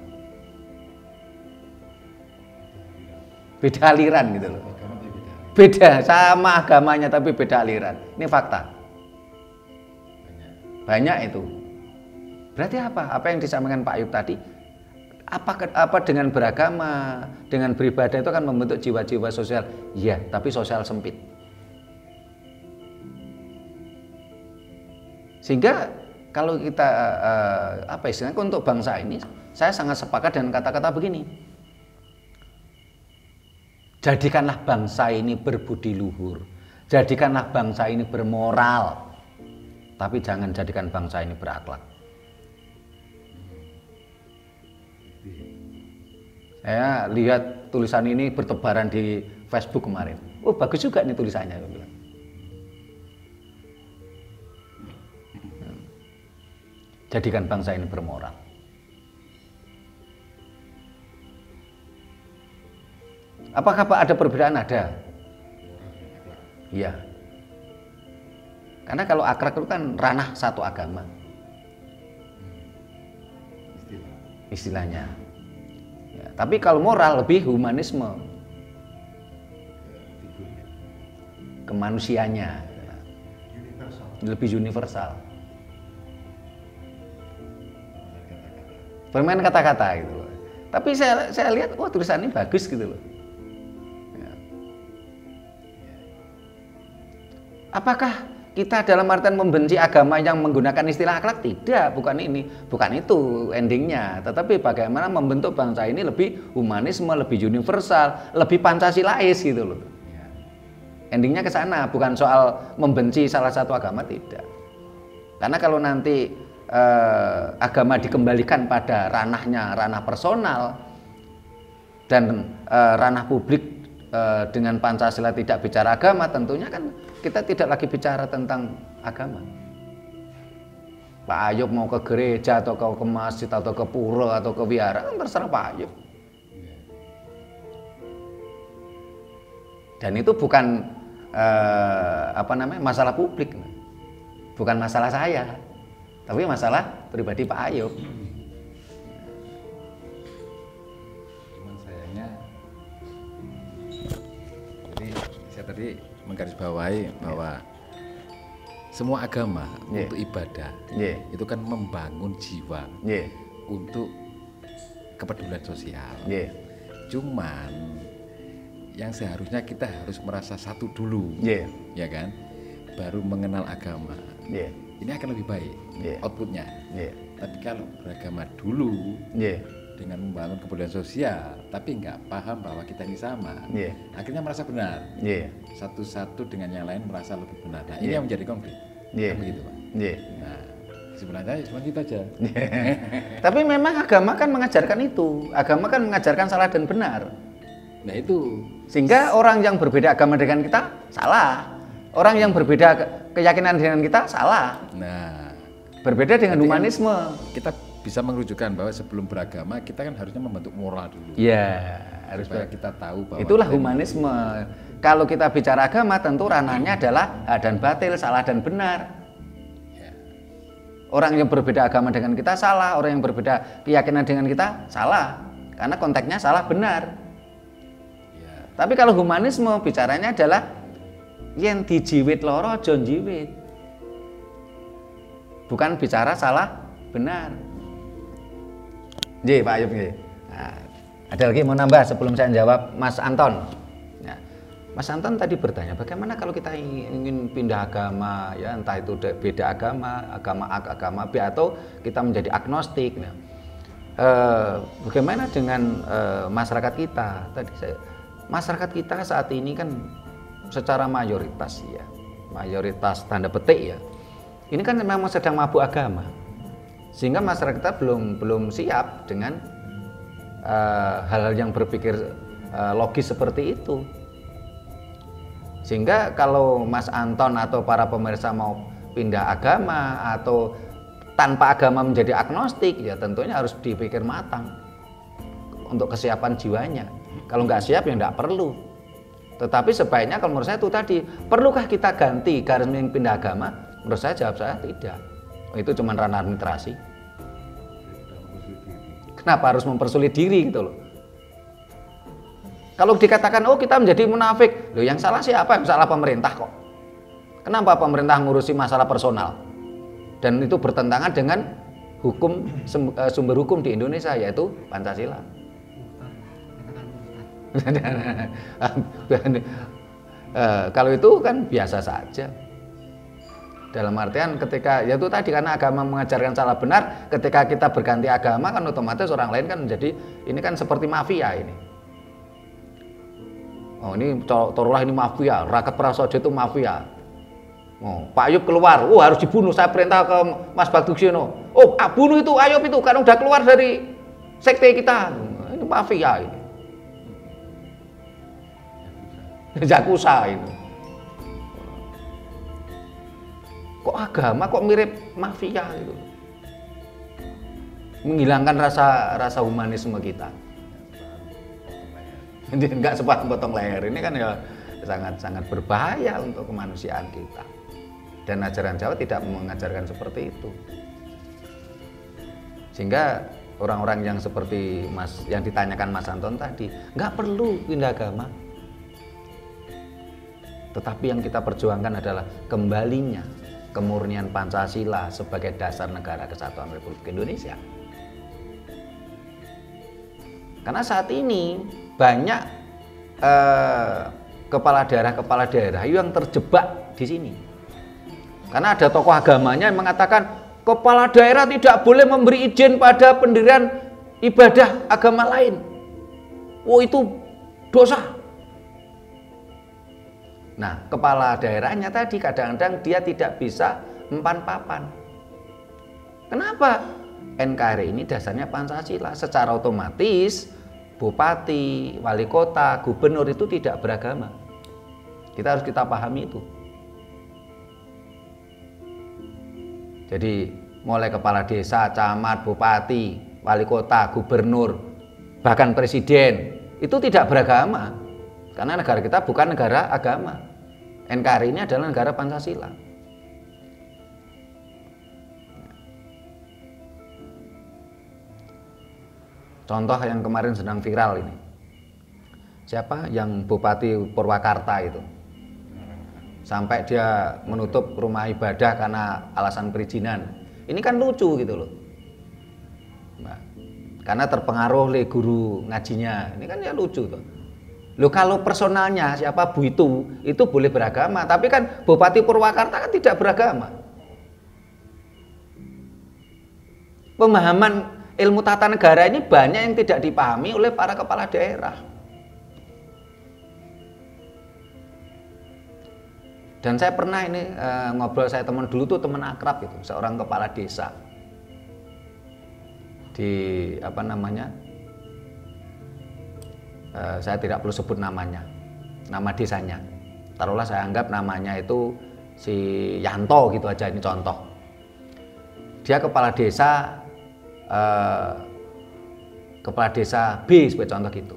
Beda aliran gitu loh. Beda, sama agamanya tapi beda aliran. Ini fakta. Banyak itu. Berarti apa? Apa yang disampaikan Pak Ayub tadi? Apa dengan beragama, dengan beribadah itu akan membentuk jiwa-jiwa sosial? Iya, tapi sosial sempit. Sehingga kalau kita apa istilahnya untuk bangsa ini, saya sangat sepakat dengan kata-kata begini. Jadikanlah bangsa ini berbudi luhur, jadikanlah bangsa ini bermoral, tapi jangan jadikan bangsa ini berakhlak. Saya lihat tulisan ini bertebaran di Facebook kemarin. Oh, bagus juga nih tulisannya. Jadikan bangsa ini bermoral. Apakah Pak ada perbedaan? Ada. Iya. Karena kalau akhlak itu kan ranah satu agama. Istilahnya. Ya, tapi kalau moral lebih humanisme. Kemanusiaannya. Lebih universal. Permain kata-kata gitu loh. Tapi saya lihat, wah tulisan ini bagus gitu loh. Apakah kita dalam artian membenci agama yang menggunakan istilah akhlak? Tidak, bukan ini, bukan itu endingnya. Tetapi bagaimana membentuk bangsa ini lebih humanisme, lebih universal, lebih Pancasilais gitu loh. Endingnya ke sana, bukan soal membenci salah satu agama, tidak. Karena kalau nanti agama dikembalikan pada ranahnya, ranah personal dan ranah publik dengan Pancasila tidak bicara agama, tentunya kan kita tidak lagi bicara tentang agama. Pak Ayub mau ke gereja atau ke masjid atau ke pura atau ke wihara, kan terserah Pak Ayub. Dan itu bukan masalah publik, bukan masalah saya, tapi masalah pribadi Pak Ayub. Cuman sayangnya, jadi saya tadi menggarisbawahi bahwa semua agama untuk ibadah itu kan membangun jiwa untuk kepedulian sosial. Cuman yang seharusnya kita harus merasa satu dulu, ya kan, baru mengenal agama. Ini akan lebih baik outputnya. Tapi kalau beragama dulu dengan membangun kepedulian sosial, tapi nggak paham bahwa kita ini sama, akhirnya merasa benar. Satu-satu dengan yang lain merasa lebih benar. Nah, ini yang menjadi konflik. Kan begitu, Pak. Nah, sebenarnya cuma itu aja. Tapi memang agama kan mengajarkan itu. Agama kan mengajarkan salah dan benar. Nah itu. Sehingga orang yang berbeda agama dengan kita salah. Orang yang berbeda keyakinan dengan kita salah. Nah, berbeda dengan humanisme. Kita bisa mengerujukkan bahwa sebelum beragama kita kan harusnya membentuk moral dulu. Iya, harus supaya kita tahu bahwa itulah humanisme. Kalau kita bicara agama tentu ranahnya adalah hak dan batil, salah dan benar. Orang yang berbeda agama dengan kita salah, orang yang berbeda keyakinan dengan kita salah. Karena konteksnya salah benar. Tapi kalau humanisme bicaranya adalah yen dijiwit loro aja njiwit. Bukan bicara salah benar. Nggih, Pak Ayub nggih. Nah, ada lagi mau nambah sebelum saya jawab Mas Anton. Nah, Mas Anton tadi bertanya bagaimana kalau kita ingin pindah agama, ya entah itu beda agama, agama A, agama B, atau kita menjadi agnostik. Nah, bagaimana dengan masyarakat kita? Masyarakat kita saat ini kan secara mayoritas ya, mayoritas tanda petik ya, ini kan memang sedang mabuk agama, sehingga masyarakat kita belum siap dengan hal-hal yang berpikir logis seperti itu. Sehingga kalau Mas Anton atau para pemirsa mau pindah agama atau tanpa agama menjadi agnostik, ya tentunya harus dipikir matang untuk kesiapan jiwanya. Kalau nggak siap ya nggak perlu. Tetapi sebaiknya kalau menurut saya itu tadi, perlukah kita ganti garis miring pindah agama? Menurut saya jawab saya tidak. Itu cuma ranah administrasi. Kenapa harus mempersulit diri gitu loh? Kalau dikatakan oh kita menjadi munafik, loh yang salah siapa? Yang salah pemerintah kok. Kenapa pemerintah ngurusi masalah personal? Dan itu bertentangan dengan hukum sumber hukum di Indonesia, yaitu Pancasila. Kalau itu kan biasa saja. Dalam artian ketika ya itu tadi karena agama mengajarkan salah benar, ketika kita berganti agama kan otomatis orang lain kan menjadi ini kan seperti mafia ini. Oh ini taruhlah ini mafia, Raket Prasojo itu mafia. Oh, Pak Ayub keluar, oh harus dibunuh, saya perintah ke Mas Bagduksiono. Oh bunuh itu Ayub itu karena udah keluar dari sekte kita. Ini mafia ini. Yakuza itu. Kok agama kok mirip mafia itu? Menghilangkan rasa humanisme kita. Enggak sempat potong leher. Ini kan ya sangat berbahaya untuk kemanusiaan kita. Dan ajaran Jawa tidak mengajarkan seperti itu. Sehingga orang-orang yang seperti yang ditanyakan Mas Anton tadi, nggak perlu pindah agama. Tetapi yang kita perjuangkan adalah kembalinya kemurnian Pancasila sebagai dasar negara kesatuan Republik Indonesia. Karena saat ini banyak kepala daerah yang terjebak di sini. Karena ada tokoh agamanya yang mengatakan kepala daerah tidak boleh memberi izin pada pendirian ibadah agama lain. Oh itu dosa. Nah, kepala daerahnya tadi kadang-kadang dia tidak bisa empan-papan. Kenapa? NKRI ini dasarnya Pancasila. Secara otomatis bupati, wali kota, gubernur itu tidak beragama. Kita pahami itu. Jadi mulai kepala desa, camat, bupati, wali kota, gubernur, bahkan presiden itu tidak beragama. Karena negara kita bukan negara agama. NKRI ini adalah negara Pancasila. Contoh yang kemarin sedang viral ini. Siapa yang Bupati Purwakarta itu? Sampai dia menutup rumah ibadah karena alasan perizinan. Ini kan lucu gitu loh. Nah, karena terpengaruh oleh guru ngajinya. Ini kan ya lucu tuh. Loh, kalau personalnya siapa Bu itu boleh beragama, tapi kan Bupati Purwakarta kan tidak beragama. Pemahaman ilmu tata negara ini banyak yang tidak dipahami oleh para kepala daerah. Dan saya pernah ini ngobrol, saya teman dulu tuh teman akrab itu, seorang kepala desa di apa namanya, saya tidak perlu sebut namanya, nama desanya. Taruhlah saya anggap namanya itu si Yanto gitu aja, ini contoh. Dia kepala desa B sebagai contoh gitu.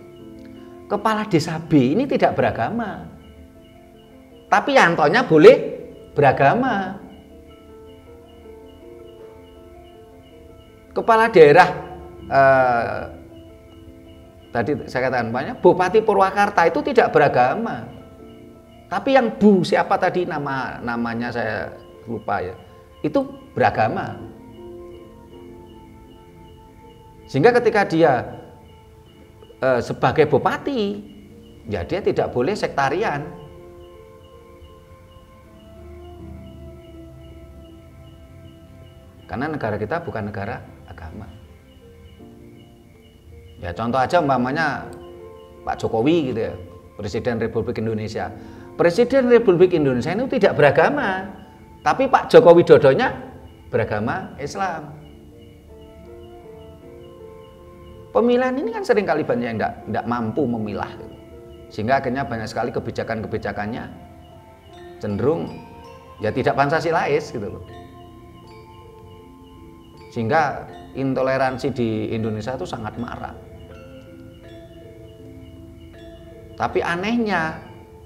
Kepala desa B ini tidak beragama, tapi Yantonya boleh beragama. Kepala daerah tadi saya katakan banyak, Bupati Purwakarta itu tidak beragama, tapi yang Bu siapa tadi namanya saya lupa ya, itu beragama. Sehingga ketika dia sebagai bupati, ya dia tidak boleh sektarian. Karena negara kita bukan negara agama. Ya contoh aja umpamanya Pak Jokowi gitu ya, Presiden Republik Indonesia. Presiden Republik Indonesia ini tidak beragama, tapi Pak Joko Widodonya beragama Islam. Pemilihan ini kan seringkali banyak yang tidak mampu memilah, gitu. Sehingga akhirnya banyak sekali kebijakan-kebijakannya cenderung ya tidak Pancasilais gitu loh. Sehingga intoleransi di Indonesia itu sangat marak. Tapi anehnya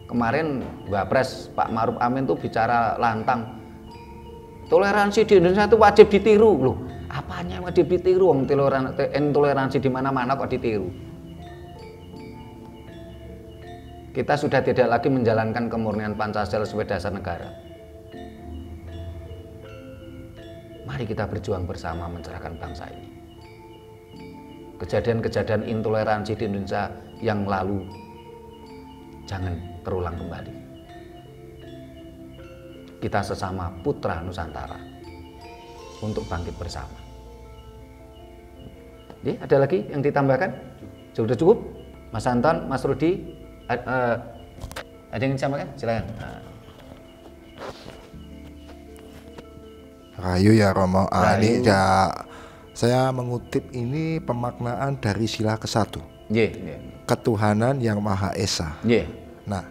kemarin Wapres Pak Maruf Amin tuh bicara lantang, toleransi di Indonesia itu wajib ditiru. Loh, apanya wajib ditiru? Intoleransi di mana-mana kok ditiru? Kita sudah tidak lagi menjalankan kemurnian Pancasila sebagai dasar negara. Mari kita berjuang bersama mencerahkan bangsa ini. Kejadian-kejadian intoleransi di Indonesia yang lalu jangan terulang kembali. Kita sesama putra Nusantara untuk bangkit bersama. Jadi, ada lagi yang ditambahkan? Sudah cukup? Mas Anton, Mas Rudi, ada yang ditambahkan? Silakan. Rayu ya Romo. Ini ya, saya mengutip ini pemaknaan dari sila ke-1. Ketuhanan yang Maha Esa. Nah,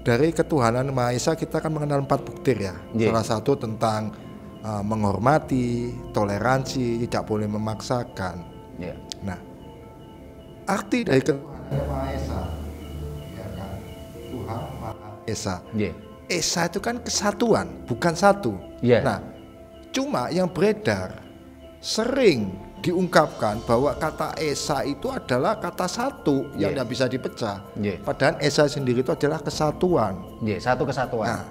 dari ketuhanan Maha Esa kita akan mengenal 4 buktir ya. Salah satu tentang menghormati, toleransi, tidak boleh memaksakan. Nah, arti dari ketuhanan yang Maha Esa, ya kan? Tuhan Maha Esa. Esa itu kan kesatuan, bukan satu. Nah, cuma yang beredar sering diungkapkan bahwa kata Esa itu adalah kata satu yang tidak bisa dipecah. Padahal Esa sendiri itu adalah kesatuan. Satu kesatuan. Nah,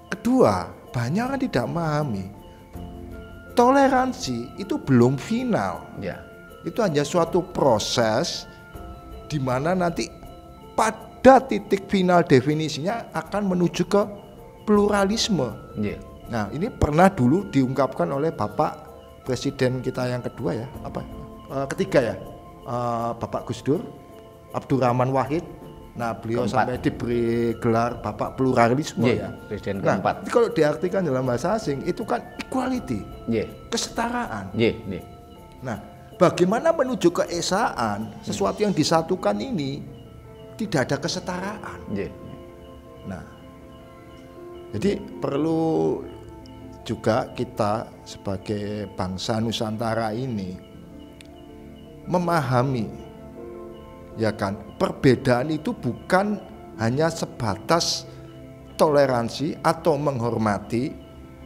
kedua, banyak yang tidak memahami toleransi itu belum final. Itu hanya suatu proses di mana nanti pada titik final definisinya akan menuju ke pluralisme. Nah, ini pernah dulu diungkapkan oleh Bapak Presiden kita yang kedua ya, ketiga ya, Bapak Gus Dur, Abdurrahman Wahid. Nah, beliau sampai diberi gelar Bapak Pluralisme ya. Presiden keempat. Nah, kalau diartikan dalam bahasa asing itu kan equality, kesetaraan. Nah, bagaimana menuju keesaan sesuatu yang disatukan ini tidak ada kesetaraan. Nah, jadi perlu juga kita sebagai bangsa Nusantara ini memahami ya kan. Perbedaan itu bukan hanya sebatas toleransi atau menghormati,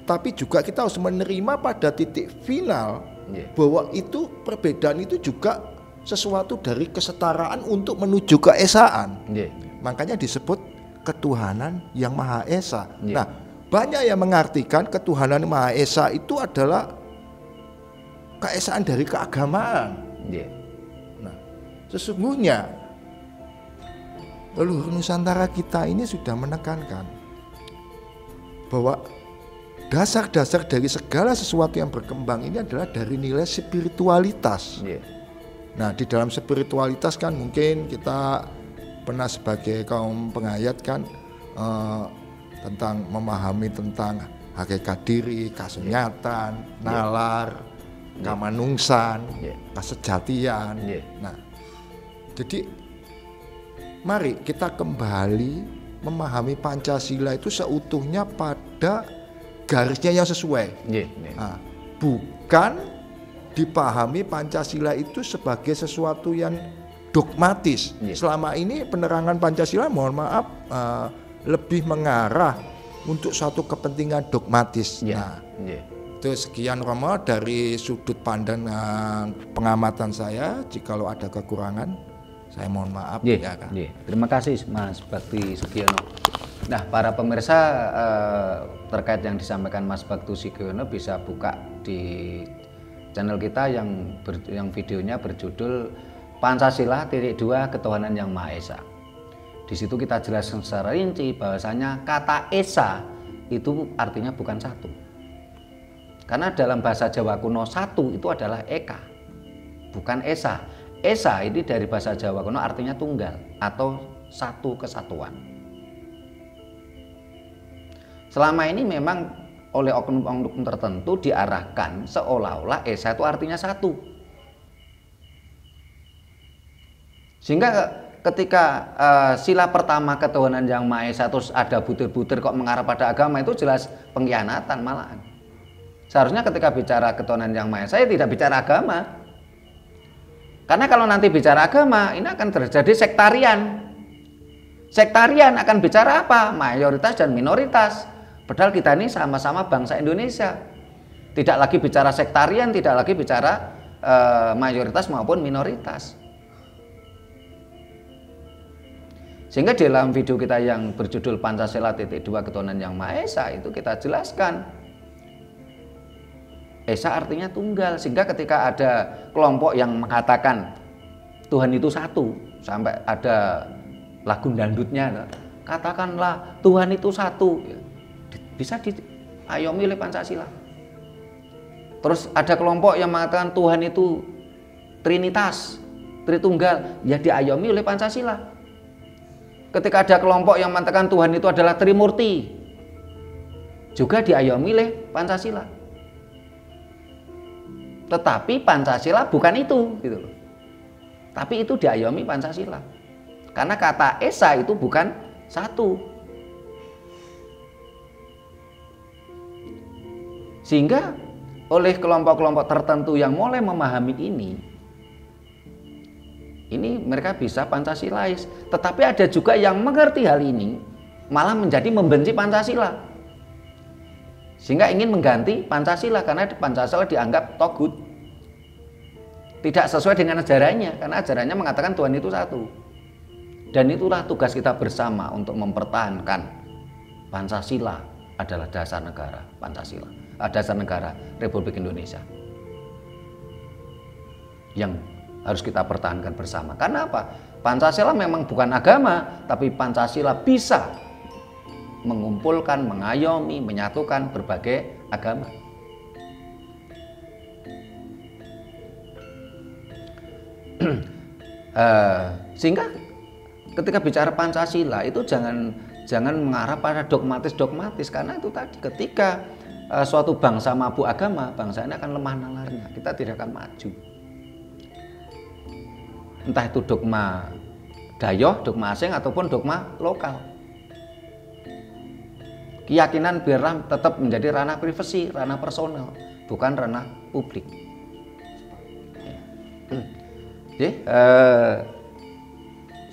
tapi juga kita harus menerima pada titik final bahwa itu perbedaan itu juga sesuatu dari kesetaraan untuk menuju keesaan. Makanya disebut ketuhanan yang Maha Esa. Nah, banyak yang mengartikan ketuhanan yang Maha Esa itu adalah keesaan dari keagamaan. Nah, sesungguhnya leluhur Nusantara kita ini sudah menekankan bahwa dasar-dasar dari segala sesuatu yang berkembang ini adalah dari nilai spiritualitas. Nah, di dalam spiritualitas kan mungkin kita pernah sebagai kaum penghayat kan tentang memahami tentang hakikat diri, kasunyatan, nalar, kamanungsan, kesejatian. Nah, jadi mari kita kembali memahami Pancasila itu seutuhnya pada garisnya yang sesuai. Nah, bukan dipahami Pancasila itu sebagai sesuatu yang dogmatis. Selama ini penerangan Pancasila, mohon maaf, lebih mengarah untuk suatu kepentingan dogmatis. Nah, itu sekian Romo dari sudut pandang pengamatan saya. Jikalau ada kekurangan, saya mohon maaf. Ya kan? Terima kasih Mas Bakti Sugiono. Nah, para pemirsa, terkait yang disampaikan Mas Bakti Sugiono bisa buka di channel kita yang videonya berjudul Pancasila _2 Ketuhanan yang Maha Esa. Di situ kita jelaskan secara rinci bahwasanya kata Esa itu artinya bukan satu. Karena dalam bahasa Jawa kuno satu itu adalah Eka, bukan Esa. Esa ini dari bahasa Jawa kuno artinya tunggal atau satu kesatuan. Selama ini memang oleh oknum-oknum tertentu diarahkan seolah-olah Esa itu artinya satu. Sehingga ketika sila pertama ketuhanan yang Maha Esa terus ada butir-butir kok mengarah pada agama, itu jelas pengkhianatan malahan. Seharusnya ketika bicara ketuhanan yang Maha Esa, saya tidak bicara agama. Karena kalau nanti bicara agama, ini akan terjadi sektarian. Sektarian akan bicara apa? Mayoritas dan minoritas. Padahal kita ini sama-sama bangsa Indonesia. Tidak lagi bicara sektarian, tidak lagi bicara mayoritas maupun minoritas. Sehingga di dalam video kita yang berjudul Pancasila _2 Ketuhanan yang Maha Esa itu kita jelaskan Esa artinya tunggal, sehingga ketika ada kelompok yang mengatakan Tuhan itu satu, sampai ada lagu dangdutnya, katakanlah Tuhan itu satu, bisa diayomi oleh Pancasila. Terus ada kelompok yang mengatakan Tuhan itu Trinitas, Tritunggal, ya diayomi oleh Pancasila. Ketika ada kelompok yang mengatakan Tuhan itu adalah Trimurti, juga diayomi oleh Pancasila. Tetapi Pancasila bukan itu, gitu loh. Tapi itu diayomi Pancasila. Karena kata Esa itu bukan satu. Sehingga oleh kelompok-kelompok tertentu yang mulai memahami ini mereka bisa Pancasilais. Tetapi ada juga yang mengerti hal ini malah menjadi membenci Pancasila, sehingga ingin mengganti Pancasila karena Pancasila dianggap togut, tidak sesuai dengan ajarannya, karena ajarannya mengatakan Tuhan itu satu. Dan itulah tugas kita bersama untuk mempertahankan Pancasila adalah dasar negara Pancasila, dasar negara Republik Indonesia yang harus kita pertahankan bersama. Karena apa? Pancasila memang bukan agama, tapi Pancasila bisa mengumpulkan, mengayomi, menyatukan berbagai agama. Sehingga ketika bicara Pancasila itu jangan mengarah pada dogmatis, karena itu tadi ketika suatu bangsa mabuk agama, bangsa ini akan lemah nalarnya, kita tidak akan maju. Entah itu dogma dayoh, dogma asing, ataupun dogma lokal. Keyakinan biarlah tetap menjadi ranah privasi, ranah personal, bukan ranah publik.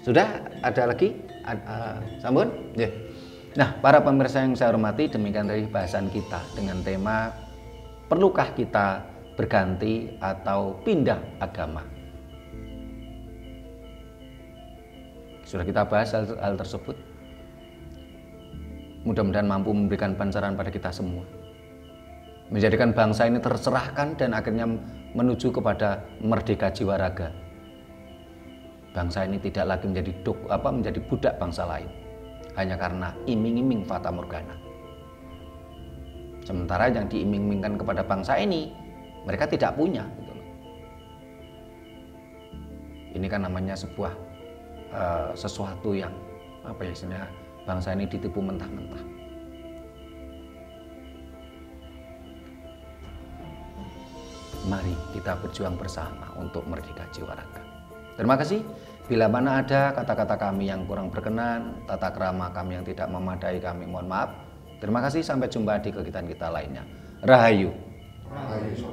Sudah ada lagi? Sampun? Ya. Nah, para pemirsa yang saya hormati, demikian tadi bahasan kita dengan tema perlukah kita berganti atau pindah agama. Sudah kita bahas hal tersebut. Mudah-mudahan mampu memberikan pancaran pada kita semua, menjadikan bangsa ini tercerahkan dan akhirnya menuju kepada merdeka jiwa raga. Bangsa ini tidak lagi menjadi budak bangsa lain hanya karena iming-iming fata morgana. Sementara yang diiming-imingkan kepada bangsa ini mereka tidak punya, gitu loh. Ini kan namanya sebuah sesuatu yang istilahnya bangsa ini ditipu mentah-mentah. Mari kita berjuang bersama untuk merdeka jiwa raga. Terima kasih. Bila mana ada kata-kata kami yang kurang berkenan, tata krama kami yang tidak memadai, kami mohon maaf. Terima kasih, sampai jumpa di kegiatan kita lainnya. Rahayu. Rahayu.